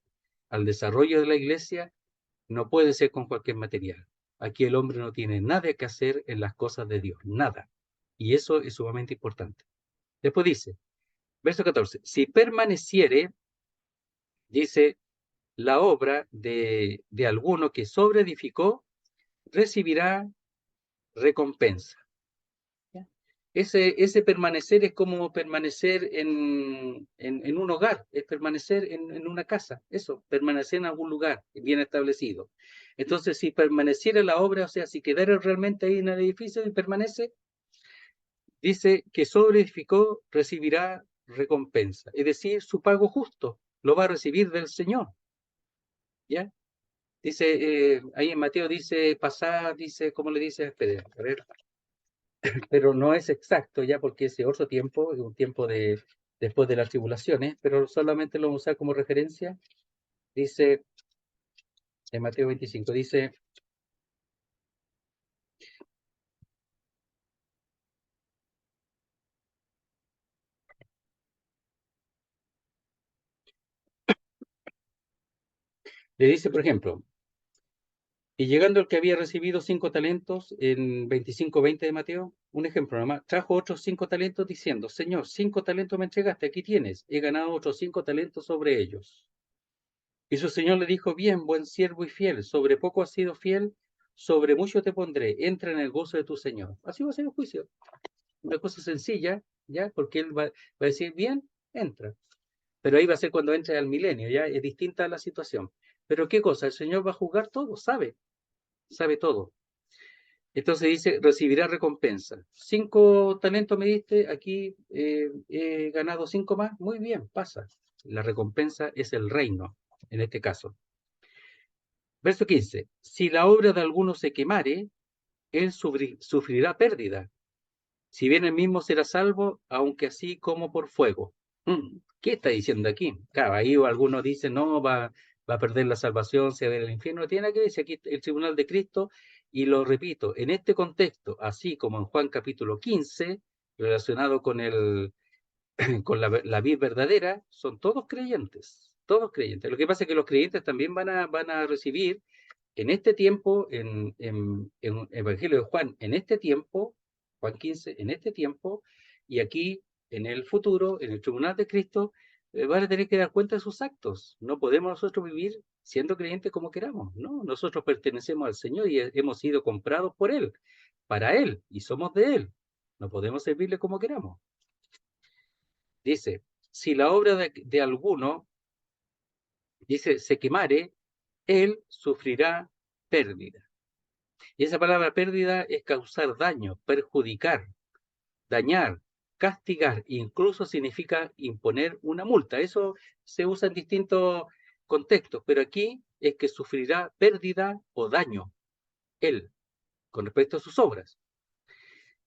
al desarrollo de la iglesia, no puede ser con cualquier material. Aquí el hombre no tiene nada que hacer en las cosas de Dios, nada. Y eso es sumamente importante. Después dice, verso 14, si permaneciere, dice, la obra de alguno que sobreedificó, recibirá recompensa. ¿Ya? Ese permanecer es como permanecer en un hogar, es permanecer en una casa, eso, permanecer en algún lugar bien establecido. Entonces, si permaneciera la obra, o sea, si quedara realmente ahí en el edificio y permanece, dice que sobreedificó, recibirá recompensa, es decir, su pago justo, lo va a recibir del Señor. ¿Ya? Dice, ahí en Mateo dice pasar, dice, ¿cómo le dice? Espere, a ver, pero no es exacto ya porque ese otro tiempo, es un tiempo después de las tribulaciones, pero solamente lo vamos a usar como referencia. Dice, en Mateo 25, dice, le dice, por ejemplo, y llegando el que había recibido 5 talentos, en 25:20 de Mateo, un ejemplo nomás, trajo otros 5 talentos diciendo, Señor, 5 talentos me entregaste, aquí tienes, he ganado otros 5 talentos sobre ellos. Y su señor le dijo, bien, buen siervo y fiel, sobre poco has sido fiel, sobre mucho te pondré, entra en el gozo de tu señor. Así va a ser el juicio. Una cosa sencilla, ¿ya? Porque él va a decir, bien, entra. Pero ahí va a ser cuando entre al milenio, ¿ya? Es distinta la situación. Pero ¿qué cosa? El Señor va a juzgar todo, sabe todo. Entonces dice, recibirá recompensa. 5 talentos me diste, aquí he ganado 5 más, muy bien, pasa. La recompensa es el reino, en este caso. Verso 15. Si la obra de alguno se quemare, él sufrirá pérdida. Si bien él mismo será salvo, aunque así como por fuego. ¿Qué está diciendo aquí? Claro, ahí algunos dicen, no, va a perder la salvación, se va a ir al infierno. No tiene nada que ver, aquí el tribunal de Cristo, y lo repito, en este contexto, así como en Juan capítulo 15, relacionado con con la vid verdadera, son todos creyentes, todos creyentes. Lo que pasa es que los creyentes también van a recibir en este tiempo, en Evangelio de Juan, en este tiempo, Juan 15, en este tiempo, y aquí en el futuro, en el tribunal de Cristo, van a tener que dar cuenta de sus actos. No podemos nosotros vivir siendo creyentes como queramos, ¿no? Nosotros pertenecemos al Señor y hemos sido comprados por Él, para Él, y somos de Él. No podemos servirle como queramos. Dice, si la obra de alguno, dice, se quemare, él sufrirá pérdida. Y esa palabra pérdida es causar daño, perjudicar, dañar, castigar, incluso significa imponer una multa. Eso se usa en distintos contextos, pero aquí es que sufrirá pérdida o daño, él, con respecto a sus obras.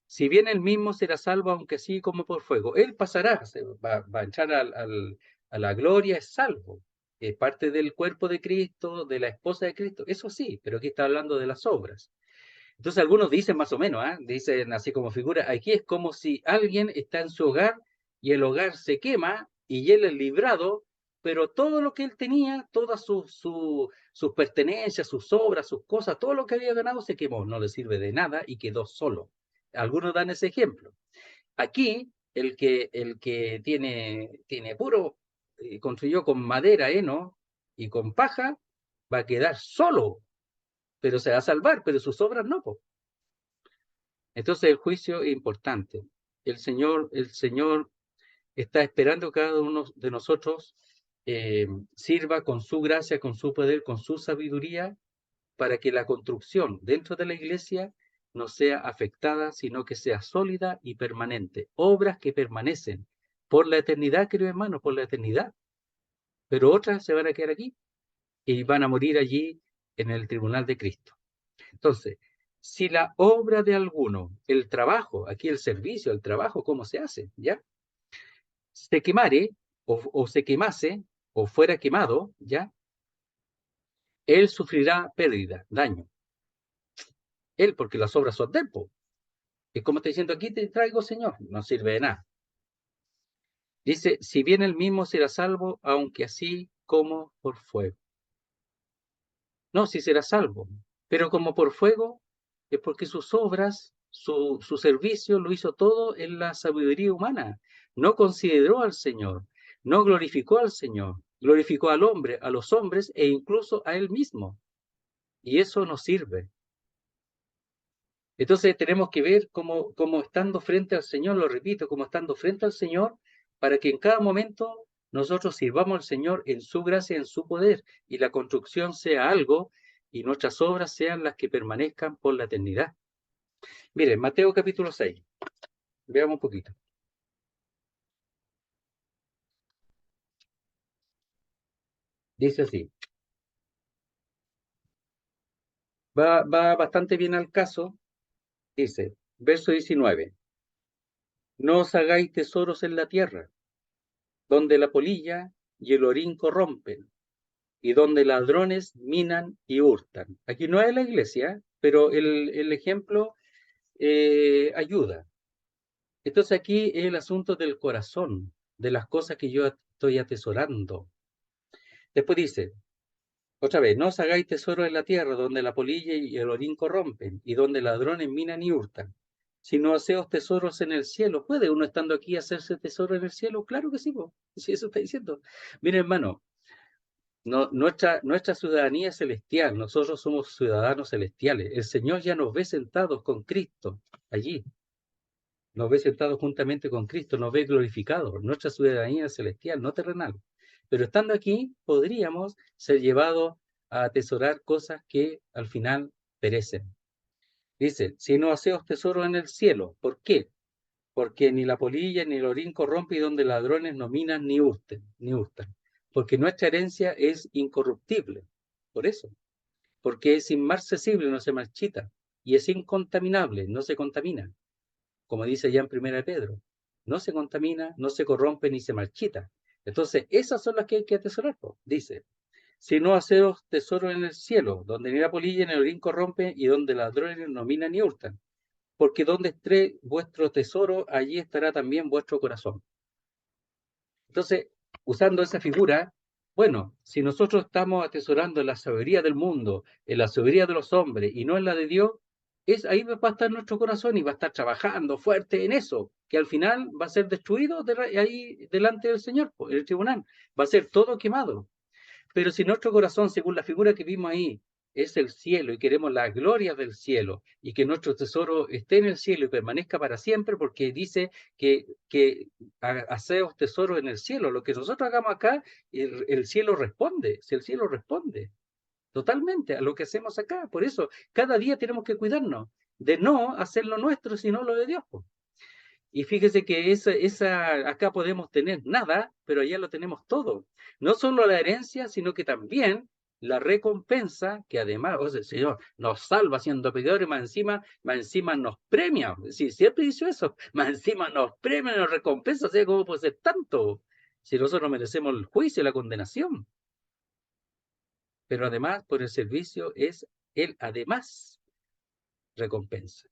Si bien él mismo será salvo, aunque así como por fuego, él pasará, va a entrar a la gloria, es salvo. Es parte del cuerpo de Cristo, de la esposa de Cristo, eso sí, pero aquí está hablando de las obras. Entonces algunos dicen más o menos, dicen así como figura, aquí es como si alguien está en su hogar y el hogar se quema y él es librado, pero todo lo que él tenía, todas sus pertenencias, sus obras, sus cosas, todo lo que había ganado se quemó, no le sirve de nada y quedó solo. algunos dan ese ejemplo. Aquí, el que tiene puro, construyó con madera, heno y con paja, va a quedar solo, pero se va a salvar, pero sus obras no, po. Entonces el juicio es importante. El Señor está esperando que cada uno de nosotros sirva con su gracia, con su poder, con su sabiduría, para que la construcción dentro de la iglesia no sea afectada, sino que sea sólida y permanente. Obras que permanecen por la eternidad, queridos hermanos, por la eternidad. Pero otras se van a quedar aquí y van a morir allí en el tribunal de Cristo. Entonces, si la obra de alguno, el trabajo, aquí el servicio, el trabajo, ¿cómo se hace? ¿Ya? Se quemare o se quemase o fuera quemado, ¿ya? Él sufrirá pérdida, daño. Él, porque las obras son de él, po. Es como está diciendo, aquí te traigo, Señor, no sirve de nada. Dice, si bien él mismo será salvo, aunque así como por fuego. No, si será salvo, pero como por fuego, es porque sus obras, su servicio lo hizo todo en la sabiduría humana. No consideró al Señor, no glorificó al Señor, glorificó al hombre, a los hombres e incluso a él mismo. Y eso no sirve. Entonces tenemos que ver cómo estando frente al Señor, lo repito, como estando frente al Señor, para que en cada momento nosotros sirvamos al Señor en su gracia, en su poder, y la construcción sea algo, y nuestras obras sean las que permanezcan por la eternidad. Miren, Mateo capítulo 6, veamos un poquito. Dice así, va bastante bien al caso, dice, verso 19, no os hagáis tesoros en la tierra, donde la polilla y el orín corrompen y donde ladrones minan y hurtan. Aquí no es la iglesia, pero el ejemplo ayuda. Entonces aquí es el asunto del corazón, de las cosas que yo estoy atesorando. Después dice, otra vez, no os hagáis tesoro en la tierra, donde la polilla y el orín corrompen, y donde ladrones minan y hurtan, sino haceos tesoros en el cielo. ¿Puede uno estando aquí hacerse tesoro en el cielo? Claro que sí, po. Sí, eso está diciendo. Mire, hermano, no, nuestra ciudadanía es celestial, nosotros somos ciudadanos celestiales. El Señor ya nos ve sentados con Cristo allí, nos ve sentados juntamente con Cristo, nos ve glorificados. Nuestra ciudadanía es celestial, no terrenal. Pero estando aquí, podríamos ser llevados a atesorar cosas que al final perecen. Dice, si no hacéos tesoro en el cielo, ¿por qué? Porque ni la polilla ni el orín corrompe y donde ladrones no minan ni hurtan. Porque nuestra herencia es incorruptible. Por eso. Porque es inmarcesible, no se marchita. Y es incontaminable, no se contamina. Como dice ya en 1 Pedro. No se contamina, no se corrompe ni se marchita. Entonces, esas son las que hay que atesorar. Dice, si no haceros tesoro en el cielo, donde ni la polilla ni el orín corrompe y donde ladrones no minan ni hurtan porque donde esté vuestro tesoro, allí estará también vuestro corazón. Entonces, usando esa figura, bueno, si nosotros estamos atesorando en la sabiduría del mundo, en la sabiduría de los hombres y no en la de Dios, ahí va a estar nuestro corazón y va a estar trabajando fuerte en eso, que al final va a ser destruido ahí delante del Señor, en el tribunal, va a ser todo quemado. Pero si nuestro corazón, según la figura que vimos ahí, es el cielo y queremos la gloria del cielo y que nuestro tesoro esté en el cielo y permanezca para siempre, porque dice que haceos tesoros en el cielo. Lo que nosotros hagamos acá, el cielo responde, si el cielo responde totalmente a lo que hacemos acá. Por eso, cada día tenemos que cuidarnos de no hacer lo nuestro, sino lo de Dios. Y fíjese que acá podemos tener nada, pero allá lo tenemos todo. No solo la herencia, sino que también la recompensa, que además, o sea, el Señor nos salva siendo pecadores, más encima nos premia. Sí, siempre dice eso, más encima nos premia, nos recompensa, o sea, ¿cómo puede ser tanto? Si nosotros merecemos el juicio y la condenación. Pero además, por el servicio es Él, además, recompensa.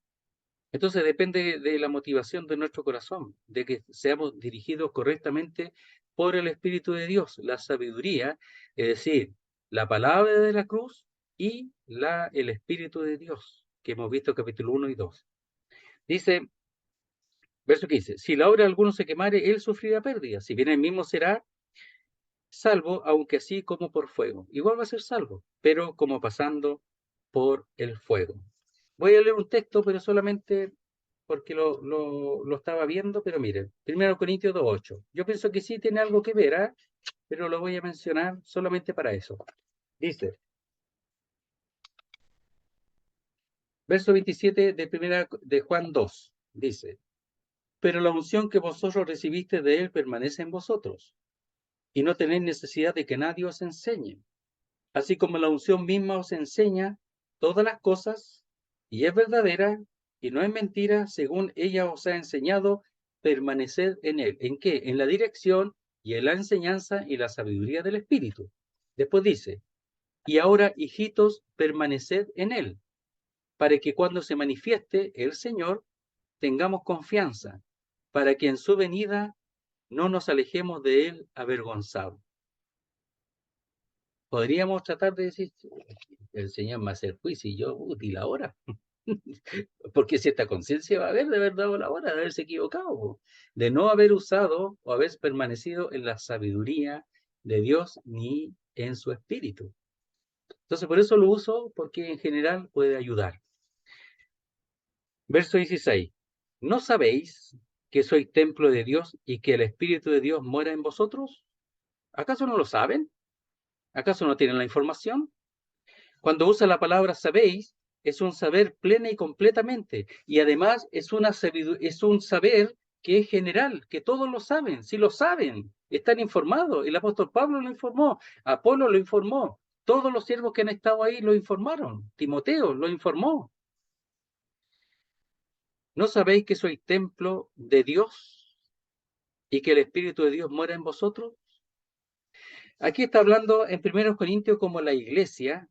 Entonces depende de la motivación de nuestro corazón, de que seamos dirigidos correctamente por el Espíritu de Dios, la sabiduría, es decir, la palabra de la cruz y el Espíritu de Dios, que hemos visto capítulo 1 y 2. Dice, verso 15, si la obra de alguno se quemare, él sufrirá pérdida. Si bien él mismo será salvo, aunque así como por fuego. Igual va a ser salvo, pero como pasando por el fuego. Voy a leer un texto, pero solamente porque lo estaba viendo, pero miren, 1 Corintios 2:8. Yo pienso que sí tiene algo que ver, ¿eh? Pero lo voy a mencionar solamente para eso. Dice, verso 27 de Juan 2, dice, pero la unción que vosotros recibiste de él permanece en vosotros, y no tenéis necesidad de que nadie os enseñe. Así como la unción misma os enseña todas las cosas, y es verdadera, y no es mentira, según ella os ha enseñado, permaneced en él. ¿En qué? En la dirección y en la enseñanza y la sabiduría del Espíritu. Después dice, y ahora, hijitos, permaneced en él, para que cuando se manifieste el Señor, tengamos confianza, para que en su venida no nos alejemos de él avergonzados. Podríamos tratar de decir, el Señor me hace el juicio y yo útil ahora. Porque si esta conciencia va a haber de verdad a la hora de haberse equivocado, de no haber usado o haber permanecido en la sabiduría de Dios ni en su espíritu. Entonces, por eso lo uso, porque en general puede ayudar. Verso 16. ¿No sabéis que sois templo de Dios y que el Espíritu de Dios mora en vosotros? ¿Acaso no lo saben? ¿Acaso no tienen la información? Cuando usa la palabra sabéis, es un saber plena y completamente. Y además es un saber que es general, que todos lo saben. Si lo saben, están informados. El apóstol Pablo lo informó, Apolo lo informó, todos los siervos que han estado ahí lo informaron, Timoteo lo informó. ¿No sabéis que sois templo de Dios y que el Espíritu de Dios mora en vosotros? Aquí está hablando en 1 Corintios como la iglesia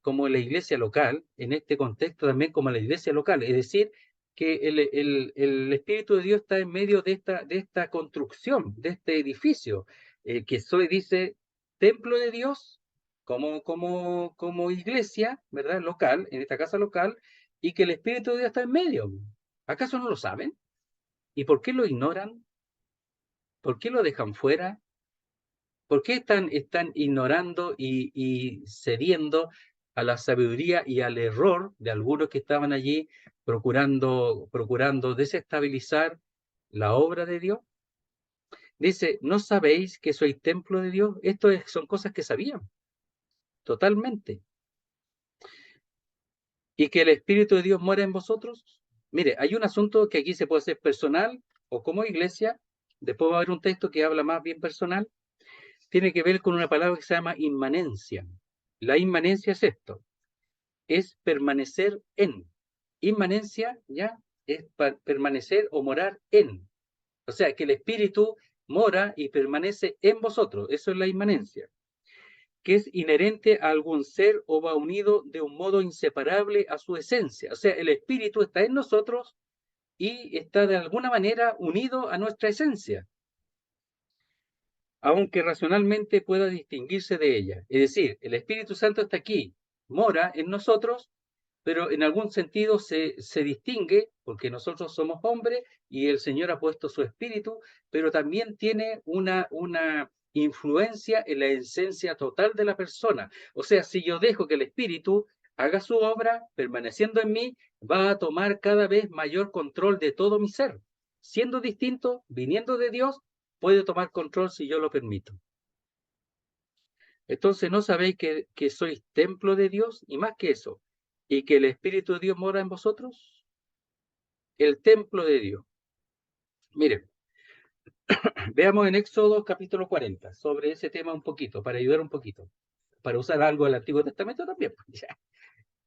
local, en este contexto también como la iglesia local, es decir, que el Espíritu de Dios está en medio de esta construcción, de este edificio, que soy, dice, templo de Dios como iglesia, ¿verdad? Local, en esta casa local, y que el Espíritu de Dios está en medio. ¿Acaso no lo saben? ¿Y por qué lo ignoran? ¿Por qué lo dejan fuera? ¿Por qué están ignorando y cediendo a la sabiduría y al error de algunos que estaban allí procurando desestabilizar la obra de Dios? Dice, ¿no sabéis que soy templo de Dios? Son cosas que sabían totalmente. ¿Y que el Espíritu de Dios mora en vosotros? Mire, hay un asunto que aquí se puede hacer personal o como iglesia. Después va a haber un texto que habla más bien personal. Tiene que ver con una palabra que se llama inmanencia. La inmanencia es esto, es permanecer en. Inmanencia, ¿ya? Es permanecer o morar en. O sea, que el Espíritu mora y permanece en vosotros. Eso es la inmanencia, que es inherente a algún ser o va unido de un modo inseparable a su esencia. O sea, el Espíritu está en nosotros y está de alguna manera unido a nuestra esencia, aunque racionalmente pueda distinguirse de ella. Es decir, el Espíritu Santo está aquí, mora en nosotros, pero en algún sentido se distingue, porque nosotros somos hombres y el Señor ha puesto su espíritu, pero también tiene una influencia en la esencia total de la persona. O sea, si yo dejo que el espíritu haga su obra, permaneciendo en mí, va a tomar cada vez mayor control de todo mi ser. Siendo distinto, viniendo de Dios, puede tomar control si yo lo permito. Entonces, ¿no sabéis que sois templo de Dios? Y más que eso, y que el Espíritu de Dios mora en vosotros. El templo de Dios. Miren, veamos en Éxodo capítulo 40, sobre ese tema un poquito, para ayudar un poquito, para usar algo del Antiguo Testamento también.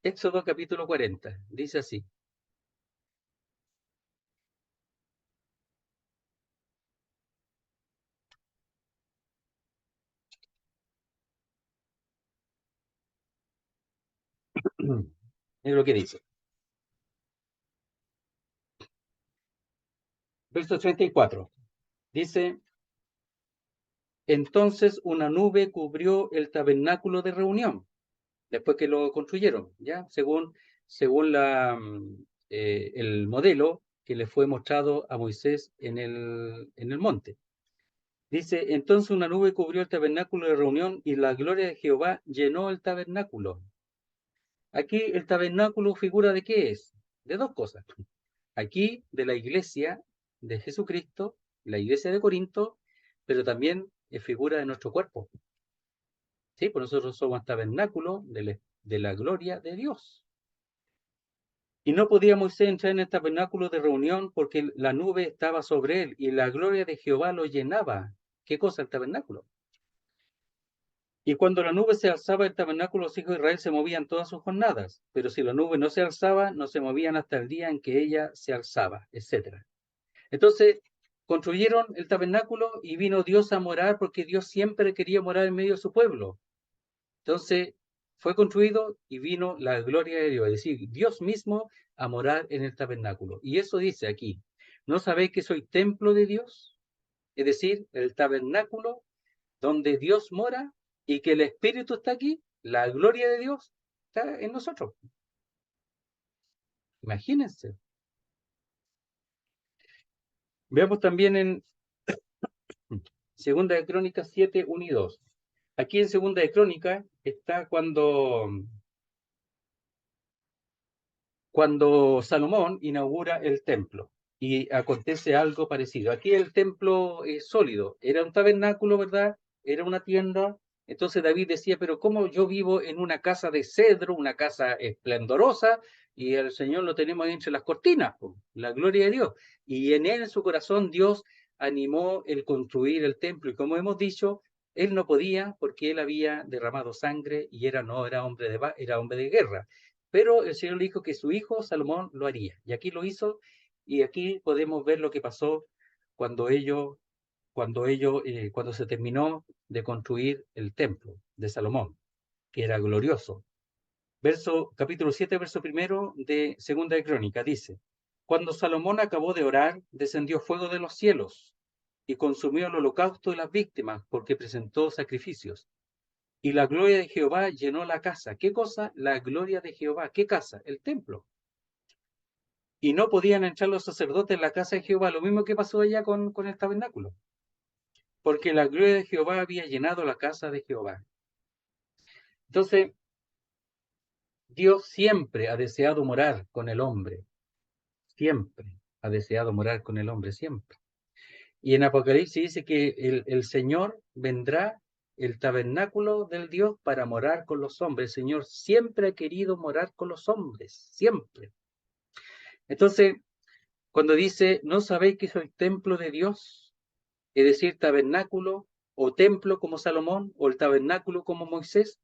Éxodo capítulo 40, dice así. Es lo que dice. Verso 34. Dice, entonces una nube cubrió el tabernáculo de reunión después que lo construyeron, ¿ya? Según el modelo, que le fue mostrado a Moisés en el monte. Dice, entonces una nube cubrió el tabernáculo de reunión y la gloria de Jehová llenó el tabernáculo. Aquí el tabernáculo figura de qué es? De dos cosas. Aquí de la iglesia de Jesucristo, la iglesia de Corinto, pero también es figura de nuestro cuerpo. ¿Sí? Por nosotros somos tabernáculo de la gloria de Dios. Y no podía Moisés entrar en el tabernáculo de reunión porque la nube estaba sobre él y la gloria de Jehová lo llenaba. ¿Qué cosa? El tabernáculo. Y cuando la nube se alzaba el tabernáculo, los hijos de Israel se movían todas sus jornadas. Pero si la nube no se alzaba, no se movían hasta el día en que ella se alzaba, etc. Entonces, construyeron el tabernáculo y vino Dios a morar porque Dios siempre quería morar en medio de su pueblo. Entonces, fue construido y vino la gloria de Dios, es decir, Dios mismo a morar en el tabernáculo. Y eso dice aquí, ¿no sabéis que soy templo de Dios? Es decir, el tabernáculo donde Dios mora y que el Espíritu está aquí, la gloria de Dios está en nosotros. Imagínense. Veamos también en Segunda de Crónicas 7, 1 y 2. Aquí en Segunda de Crónicas está cuando Salomón inaugura el templo y acontece algo parecido. Aquí el templo es sólido, era un tabernáculo, ¿verdad? Era una tienda. Entonces David decía, pero ¿cómo yo vivo en una casa de cedro, una casa esplendorosa, y el Señor lo tenemos ahí entre las cortinas, la gloria de Dios? Y en él, en su corazón, Dios animó el construir el templo. Y como hemos dicho, él no podía porque él había derramado sangre y no era hombre era hombre de guerra. Pero el Señor le dijo que su hijo Salomón lo haría. Y aquí lo hizo, y aquí podemos ver lo que pasó cuando cuando se terminó de construir el templo de Salomón, que era glorioso. Capítulo 7, verso primero de Segunda de Crónica, dice, cuando Salomón acabó de orar, descendió fuego de los cielos y consumió el holocausto de las víctimas, porque presentó sacrificios. Y la gloria de Jehová llenó la casa. ¿Qué cosa? La gloria de Jehová. ¿Qué casa? El templo. Y no podían entrar los sacerdotes en la casa de Jehová, lo mismo que pasó allá con el tabernáculo, porque la gloria de Jehová había llenado la casa de Jehová. Entonces, Dios siempre ha deseado morar con el hombre, siempre ha deseado morar con el hombre, siempre. Y en Apocalipsis dice que el Señor vendrá, el tabernáculo del Dios, para morar con los hombres. El Señor siempre ha querido morar con los hombres, siempre. Entonces, cuando dice, ¿no sabéis que soy templo de Dios? Es decir, tabernáculo o templo como Salomón, o el tabernáculo como Moisés,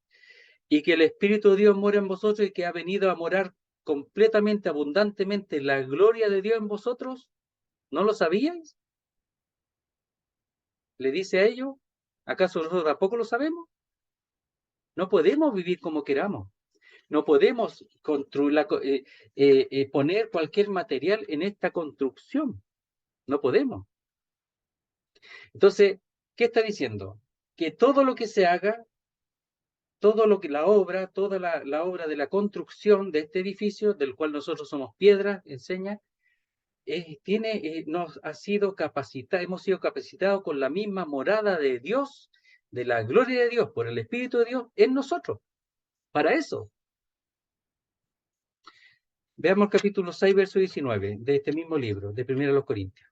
y que el Espíritu de Dios mora en vosotros y que ha venido a morar completamente, abundantemente, la gloria de Dios en vosotros, ¿no lo sabíais? Le dice a ellos, ¿acaso nosotros tampoco lo sabemos? No podemos vivir como queramos, no podemos poner cualquier material en esta construcción, no podemos. Entonces, ¿qué está diciendo? Que todo lo que se haga, todo lo que toda la obra de la construcción de este edificio, del cual nosotros somos piedras, enseña, nos ha sido capacitado, hemos sido capacitados con la misma morada de Dios, de la gloria de Dios, por el Espíritu de Dios en nosotros. Para eso. Veamos el capítulo 6, verso 19 de este mismo libro, de 1 Corintios.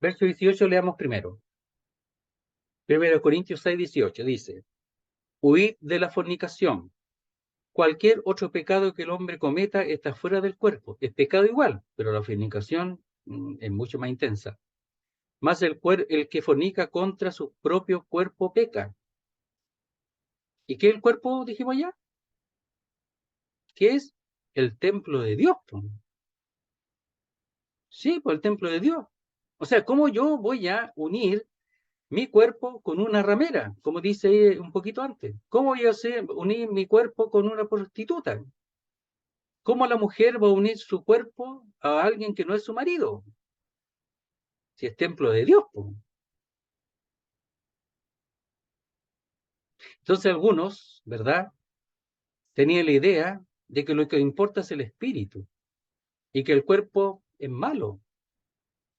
Verso 18 leamos primero. 1 Corintios 6, 18 dice, huid de la fornicación. Cualquier otro pecado que el hombre cometa está fuera del cuerpo. Es pecado igual, pero la fornicación es mucho más intensa. Más el que fornica contra su propio cuerpo peca. ¿Y qué es el cuerpo, dijimos ya? ¿Qué es? El templo de Dios. Sí, pues el templo de Dios. O sea, ¿cómo yo voy a unir mi cuerpo con una ramera? Como dice un poquito antes. ¿Cómo voy a unir mi cuerpo con una prostituta? ¿Cómo la mujer va a unir su cuerpo a alguien que no es su marido? Si es templo de Dios. Entonces algunos, ¿verdad? Tenían la idea de que lo que importa es el espíritu y que el cuerpo es malo,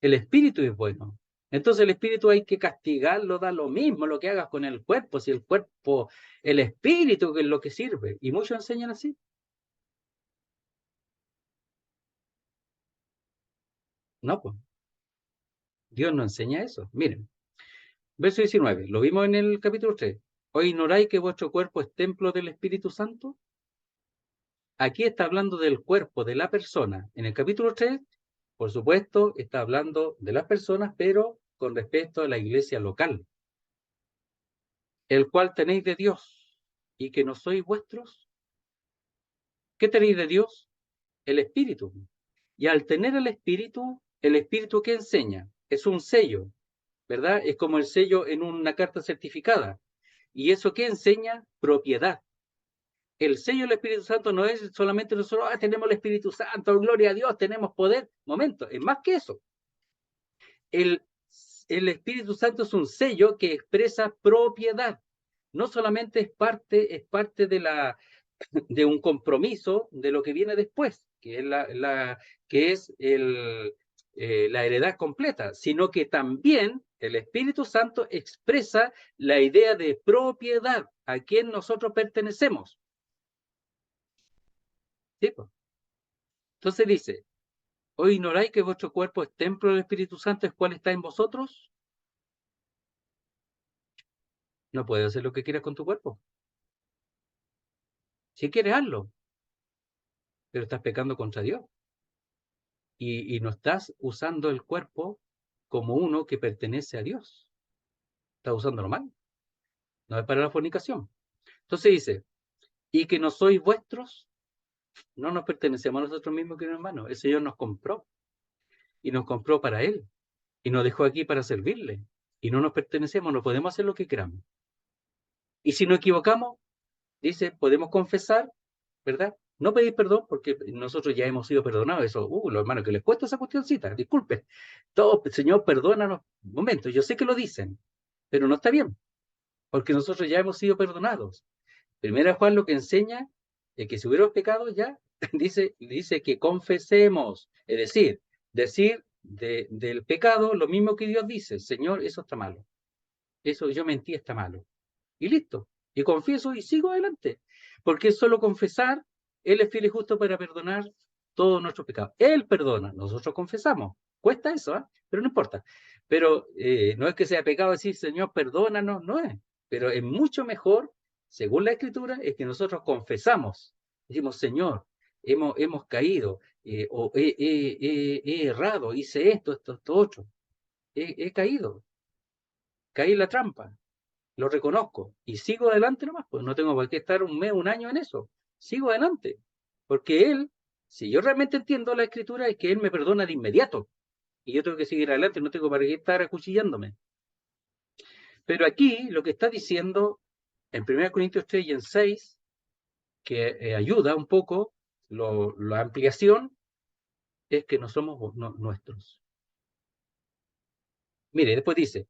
el espíritu es bueno. Entonces el espíritu hay que castigarlo, da lo mismo lo que hagas con el cuerpo, si el cuerpo, el espíritu que es lo que sirve. Y muchos enseñan así. No, pues Dios no enseña eso. Miren, verso 19, lo vimos en el capítulo 3. ¿O ignoráis que vuestro cuerpo es templo del Espíritu Santo? Aquí está hablando del cuerpo de la persona. En el capítulo 3, por supuesto, está hablando de las personas, pero con respecto a la iglesia local, el cual tenéis de Dios y que no sois vuestros. ¿Qué tenéis de Dios? El Espíritu. Y al tener el Espíritu que enseña, es un sello, ¿verdad? Es como el sello en una carta certificada. ¿Y eso qué enseña? Propiedad. El sello del Espíritu Santo no es solamente nosotros, tenemos el Espíritu Santo, gloria a Dios, tenemos poder. Momento, es más que eso. El, el Espíritu Santo es un sello que expresa propiedad. No solamente es parte de un compromiso de lo que viene después, que es que es la heredad completa, sino que también el Espíritu Santo expresa la idea de propiedad, a quien nosotros pertenecemos. ¿Sí? Entonces dice, ¿o ignoráis que vuestro cuerpo es templo del Espíritu Santo, el cual está en vosotros? No puedes hacer lo que quieras con tu cuerpo. Si quieres, hazlo, pero estás pecando contra Dios. Y no estás usando el cuerpo como uno que pertenece a Dios. Estás usándolo mal. No es para la fornicación. Entonces dice, y que no sois vuestros, no nos pertenecemos a nosotros mismos, queridos hermanos. El Señor nos compró y nos compró para Él y nos dejó aquí para servirle. Y no nos pertenecemos, no podemos hacer lo que queramos. Y si nos equivocamos, dice, podemos confesar, ¿verdad? No pedir perdón porque nosotros ya hemos sido perdonados. Eso, los hermanos, que les cuesta esa cuestioncita, disculpen. Todo, Señor, perdónanos. Un momento, yo sé que lo dicen, pero no está bien, porque nosotros ya hemos sido perdonados. Primera Juan lo que enseña es que si hubiéramos pecado ya, dice que confesemos, es decir del pecado lo mismo que Dios dice, Señor, eso está malo, eso yo mentí, está malo. Y listo, y confieso y sigo adelante, porque es solo confesar, Él es fiel y justo para perdonar todos nuestros pecados. Él perdona, nosotros confesamos. Cuesta eso, ¿eh? Pero no importa. Pero no es que sea pecado decir, Señor, perdónanos, no es. Pero es mucho mejor, según la Escritura, es que nosotros confesamos. Decimos, Señor, hemos caído, o he errado, hice esto otro. He caído, caí en la trampa, lo reconozco y sigo adelante nomás, pues no tengo por qué estar un mes, un año en eso. Sigo adelante, porque Él, si yo realmente entiendo la Escritura, es que Él me perdona de inmediato y yo tengo que seguir adelante, no tengo para qué estar acuchillándome. Pero aquí lo que está diciendo en 1 Corintios 3 y en 6, que ayuda un poco la ampliación, es que no somos nuestros. Mire, después dice,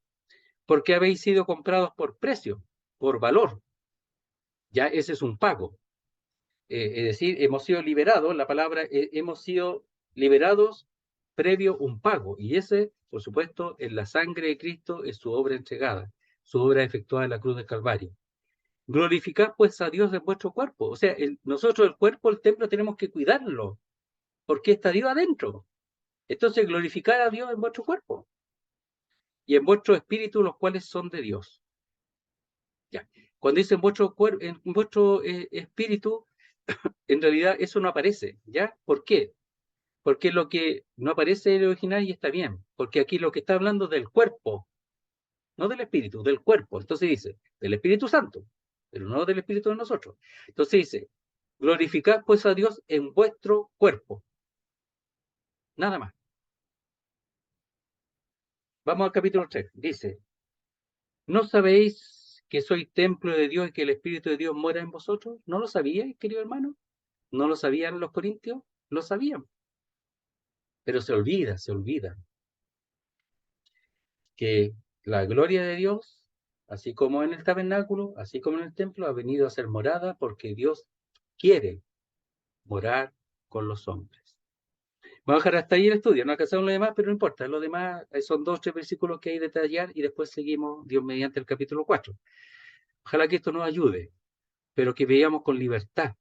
porque habéis sido comprados por precio, por valor. Ya ese es un pago. Es decir, hemos sido liberados, la palabra, hemos sido liberados previo un pago. Y ese, por supuesto, en la sangre de Cristo es su obra entregada, su obra efectuada en la cruz del Calvario. Glorificad pues a Dios en vuestro cuerpo. O sea, nosotros el cuerpo, el templo, tenemos que cuidarlo, porque está Dios adentro. Entonces, glorificad a Dios en vuestro cuerpo y en vuestro espíritu, los cuales son de Dios. Ya. Cuando dice en vuestro espíritu, en realidad eso no aparece, ¿ya? ¿Por qué? Porque lo que no aparece en el original y está bien, porque aquí lo que está hablando es del cuerpo, no del espíritu, del cuerpo. Entonces dice, del Espíritu Santo, pero no del espíritu de nosotros. Entonces dice, glorificad pues a Dios en vuestro cuerpo, nada más. Vamos al capítulo 3. Dice, ¿no sabéis que soy templo de Dios y que el Espíritu de Dios mora en vosotros? ¿No lo sabíais, querido hermano? ¿No lo sabían los corintios? Lo sabían, pero se olvida que la gloria de Dios, así como en el tabernáculo, así como en el templo, ha venido a ser morada porque Dios quiere. morar con los hombres. Vamos a dejar hasta ahí el estudio, no alcanzamos lo demás, pero no importa, lo demás son 2 o 3 versículos que hay que detallar y después seguimos, Dios mediante, el capítulo 4. Ojalá que esto nos ayude, pero que veamos con libertad.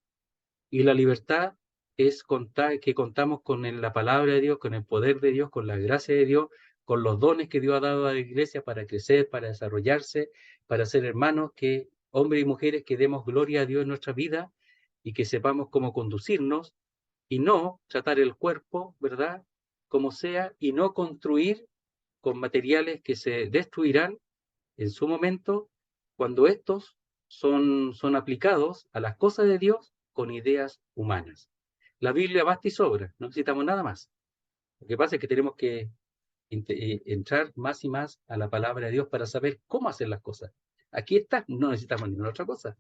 Y la libertad es contar, que contamos con la palabra de Dios, con el poder de Dios, con la gracia de Dios, con los dones que Dios ha dado a la iglesia para crecer, para desarrollarse, para ser hermanos, que hombres y mujeres que demos gloria a Dios en nuestra vida y que sepamos cómo conducirnos y no tratar el cuerpo, ¿verdad? Como sea, y no construir con materiales que se destruirán en su momento cuando estos son aplicados a las cosas de Dios con ideas humanas. La Biblia basta y sobra, no necesitamos nada más. Lo que pasa es que tenemos que entrar más y más a la palabra de Dios para saber cómo hacer las cosas. Aquí está, no necesitamos ninguna otra cosa,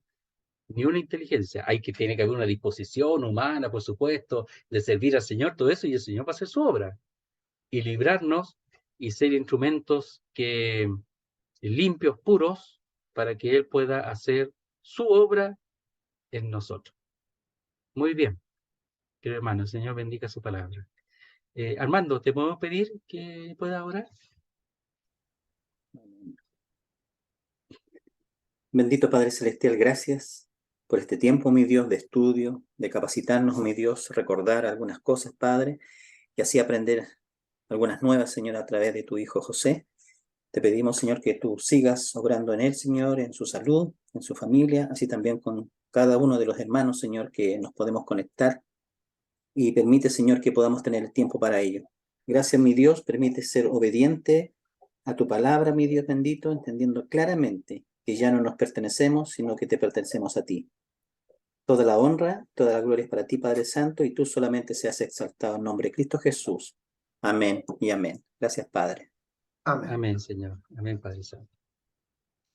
ni una inteligencia. Tiene que haber una disposición humana, por supuesto, de servir al Señor, todo eso, y el Señor va a hacer su obra. Y librarnos y ser instrumentos que limpios, puros, para que Él pueda hacer su obra en nosotros. Muy bien, querido hermano, el Señor bendiga su palabra. Armando, ¿te podemos pedir que pueda orar? Bendito Padre Celestial, gracias por este tiempo, mi Dios, de estudio, de capacitarnos, mi Dios, recordar algunas cosas, Padre, y así aprender algunas nuevas, Señor, a través de tu Hijo José. Te pedimos, Señor, que tú sigas obrando en él, Señor, en su salud, en su familia, así también con cada uno de los hermanos, Señor, que nos podemos conectar, y permite, Señor, que podamos tener el tiempo para ello. Gracias, mi Dios, permite ser obediente a tu palabra, mi Dios bendito, entendiendo claramente que ya no nos pertenecemos, sino que te pertenecemos a ti. Toda la honra, toda la gloria es para ti, Padre Santo, y tú solamente seas exaltado en nombre de Cristo Jesús. Amén y amén. Gracias, Padre. Amén. Amén, Señor. Amén, Padre Santo.